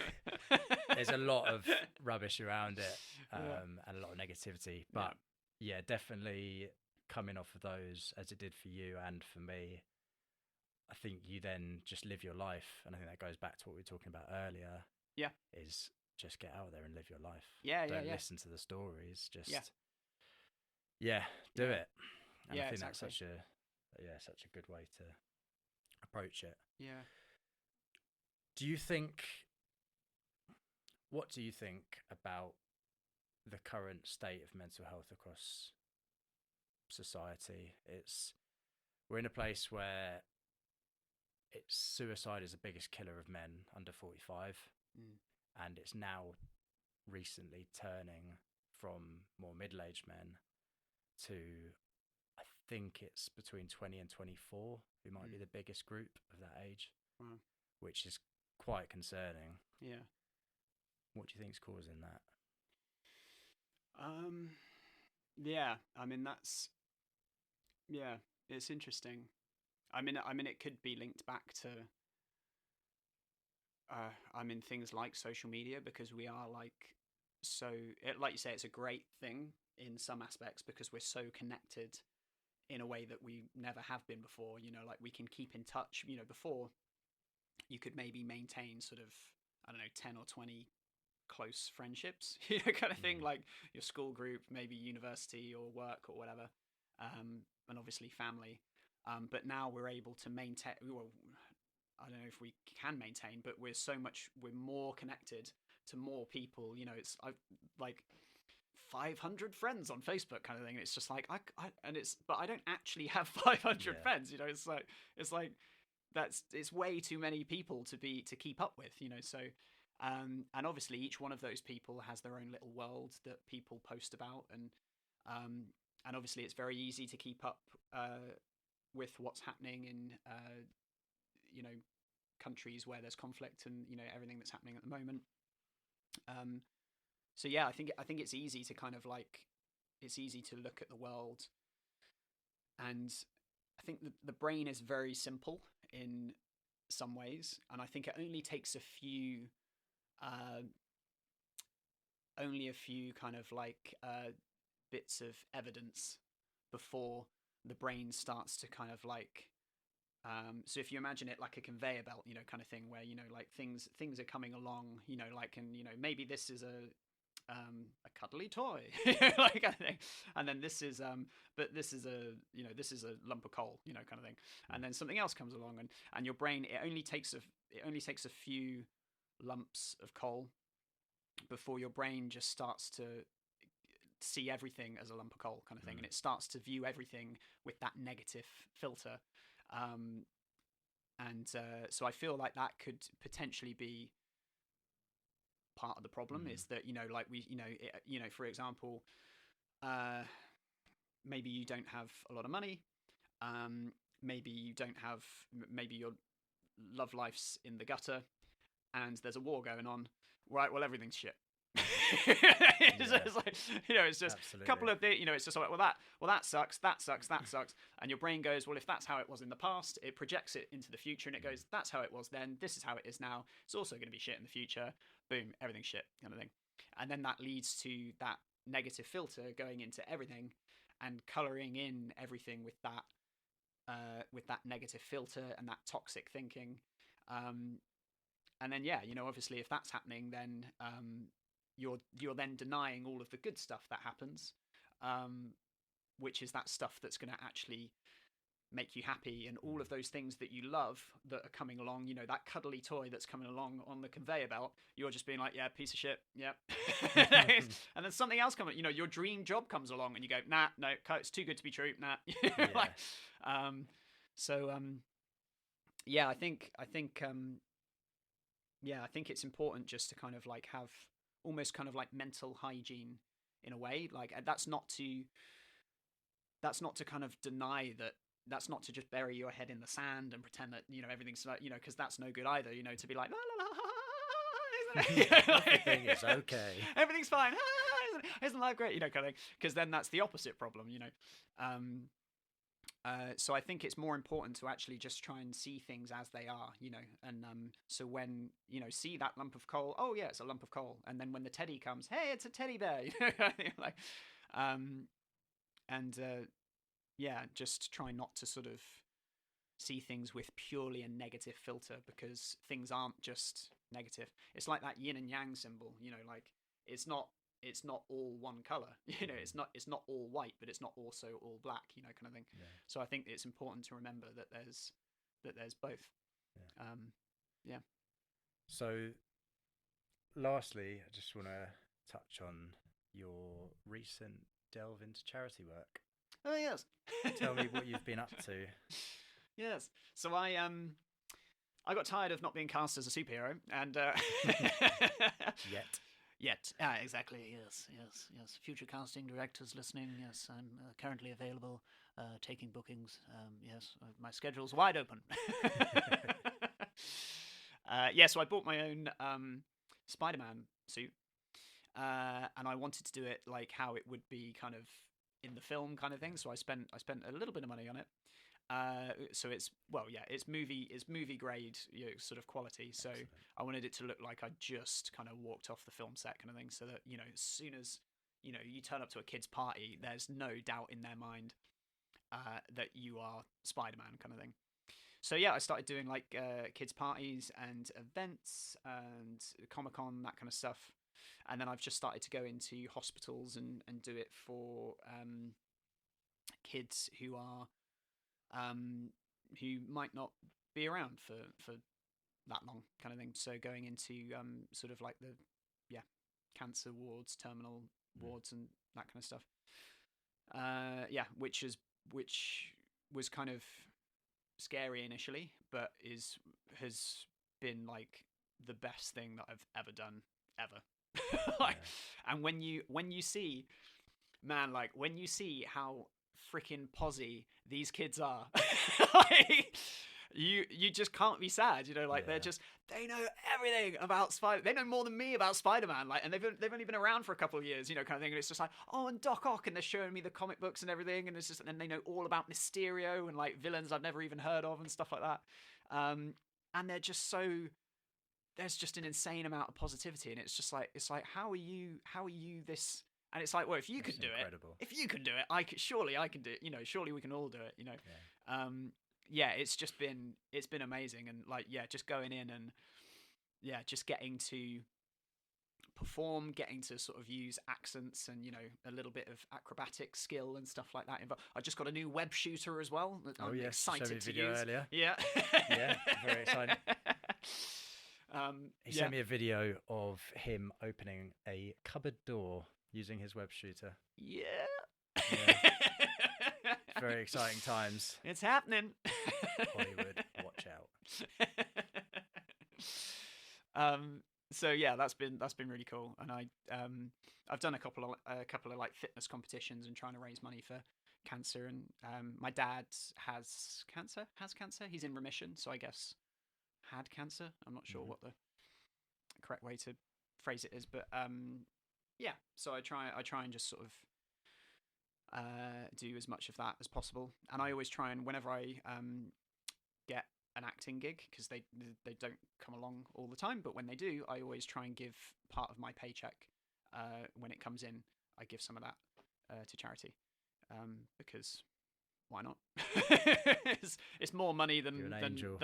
there's a lot of rubbish around it, and a lot of negativity. But yeah, definitely coming off of those, as it did for you and for me, I think you then just live your life, and I think that goes back to what we were talking about earlier. Yeah. Is just get out there and live your life. Don't listen to the stories. Just do Yeah. it. And I think exactly. that's such a good way to approach it. Yeah. What do you think about the current state of mental health across society? We're in a place where suicide is the biggest killer of men under 45, and it's now recently turning from more middle-aged men to, I think it's between 20 and 24 who might be the biggest group of that age. Wow. Which is quite concerning. Yeah. What do you think is causing that? Yeah, I mean it's interesting. I mean it could be linked back to things like social media, because we are like like you say, it's a great thing in some aspects because we're so connected in a way that we never have been before. Like we can keep in touch. Before you could maybe maintain sort of, I don't know, 10 or 20 close friendships, kind of thing, like your school group, maybe university or work or whatever, and obviously family. But now we're able to maintain, well, I don't know if we can maintain, but we're more connected to more people. I've like 500 friends on Facebook kind of thing. And it's just like, but I don't actually have 500 friends, it's like, it's way too many people to keep up with, so and obviously each one of those people has their own little world that people post about, and obviously it's very easy to keep up with what's happening in countries where there's conflict, and everything that's happening at the moment. So yeah, I think it's easy to kind of like, it's easy to look at the world, and I think the brain is very simple in some ways, and I think it only takes a few kind of like bits of evidence before the brain starts to kind of like, so if you imagine it like a conveyor belt, kind of thing, where like things are coming along, like, and maybe this is a cuddly toy, like kind of thing, and then this is but this is a lump of coal, kind of thing, and then something else comes along, and your brain, it only takes a few lumps of coal before your brain just starts to see everything as a lump of coal, kind of thing, and it starts to view everything with that negative filter, and so I feel like that could potentially be part of the problem, is that like we for example, maybe you don't have a lot of money, maybe your love life's in the gutter, and there's a war going on, right? Well, everything's shit. It's like, it's just absolutely. A couple of it's just like, well that sucks, and your brain goes, well, if that's how it was in the past, it projects it into the future, and it goes, that's how it was then, this is how it is now, it's also going to be shit in the future, boom, everything's shit, kind of thing. And then that leads to that negative filter going into everything and coloring in everything with that negative filter and that toxic thinking, and then obviously if that's happening, then you're then denying all of the good stuff that happens, which is that stuff that's going to actually make you happy, and all of those things that you love that are coming along, that cuddly toy that's coming along on the conveyor belt, you're just being like, yeah, piece of shit, yeah. And then something else comes, your dream job comes along, and you go, nah, no, it's too good to be true, nah. Like, yeah, I think it's important just to kind of like have almost kind of like mental hygiene in a way. Like, that's not to kind of deny that, that's not to just bury your head in the sand and pretend that everything's like, because that's no good either, to be like, la la la, everything is okay, everything's fine, isn't life great, kind of thing, because then that's the opposite problem, So I think it's more important to actually just try and see things as they are, and so when, see that lump of coal, oh yeah, it's a lump of coal. And then when the teddy comes, hey, it's a teddy bear, like, and yeah, just try not to sort of see things with purely a negative filter, because things aren't just negative. It's like that yin and yang symbol, like it's not all one color. It's not all white, but it's not also all black, kind of thing. Yeah. So I think it's important to remember that there's both. Yeah. Yeah. So lastly, I just want to touch on your recent delve into charity work. Oh yes. Tell me what you've been up to. Yes. So I got tired of not being cast as a superhero, and Yet. Exactly. Yes. Future casting directors listening. Yes, I'm currently available, taking bookings. Yes, my schedule's wide open. So I bought my own Spider-Man suit, and I wanted to do it like how it would be kind of in the film kind of thing. So I spent a little bit of money on it. So it's movie grade, sort of quality. So Excellent. I wanted it to look like I just kind of walked off the film set kind of thing, so that, as soon as, you turn up to a kid's party, there's no doubt in their mind that you are Spider-Man kind of thing. So yeah, I started doing like kids parties and events and Comic-Con, that kind of stuff. And then I've just started to go into hospitals and do it for kids who are who might not be around for that long kind of thing. So going into sort of like the cancer wards, terminal wards, and that kind of stuff. Which was kind of scary initially, but has been like the best thing that I've ever done ever. Like, and when you see, man, like when you see how freaking posy these kids are, like, you just can't be sad, they know everything about Spider. They know more than me about Spider-Man, like, and they've only been around for a couple of years, kind of thing. And it's just like, oh, and Doc Ock, and they're showing me the comic books and everything, and it's just, and they know all about Mysterio and like villains I've never even heard of and stuff like that. And they're just so, there's just an insane amount of positivity, and it's like how are you this? And it's like, well, if you could do it, surely I can do it. Surely we can all do it. It's been amazing, and like, just going in and just getting to perform, getting to sort of use accents and a little bit of acrobatic skill and stuff like that. I just got a new web shooter as well. I'm excited to use. Earlier. Yeah, very exciting. He sent me a video of him opening a cupboard door using his web shooter. Yeah. Very exciting times. It's happening. Hollywood, watch out. So yeah, that's been really cool, and I've done a couple of like fitness competitions and trying to raise money for cancer, and my dad has cancer. He's in remission, so I guess had cancer. I'm not sure what the correct way to phrase it is, but so I try and just sort of do as much of that as possible, and I always try and, whenever I get an acting gig, because they don't come along all the time, but when they do, I always try and give part of my paycheck, when it comes in, I give some of that to charity, because why not? it's more money than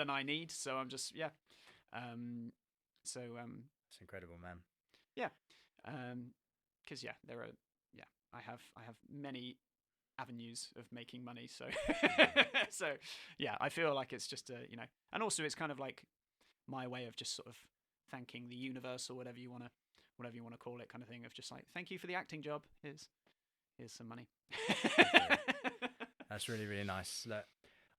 I need, so I'm just it's incredible, man. Because there are I have many avenues of making money, so I feel like it's just and also it's kind of like my way of just sort of thanking the universe, or whatever you want to call it, kind of thing, of just like, thank you for the acting job, here's some money. That's really, really nice. Look,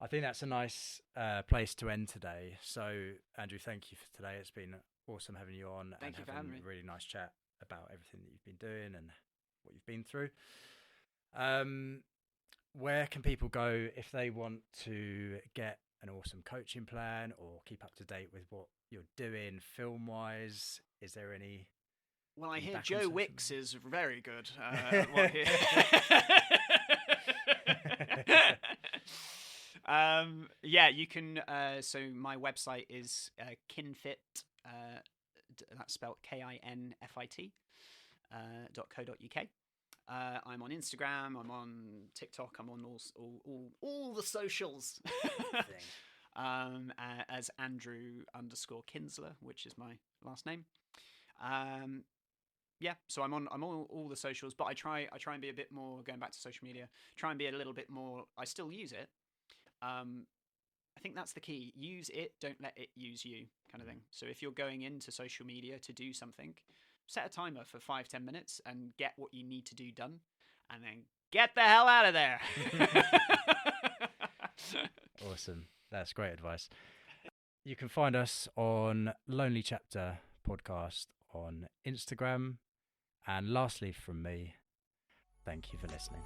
I think that's a nice place to end today. So Andrew, thank you for today. It's been awesome having you on. Thank you for having me. A really nice chat about everything that you've been doing and what you've been through. Where can people go if they want to get an awesome coaching plan or keep up to date with what you're doing film wise? Is there any? Well, I hear Joe Wicks is very good. Yeah, you can. So my website is Kinfit. That's spelled KINFIT. .co.uk. I'm on Instagram. I'm on TikTok. I'm on all the socials. As Andrew_Kinsler, which is my last name. Yeah, so I'm on all the socials, but I try and be a bit more, going back to social media. Try and be a little bit more. I still use it. I think that's the key. Use it. Don't let it use you, kind of thing. So if you're going into social media to do something, set a timer for 5-10 minutes and get what you need to do done, and then get the hell out of there. Awesome. That's great advice. You can find us on Lonely Chapter Podcast on Instagram. And lastly, from me, thank you for listening.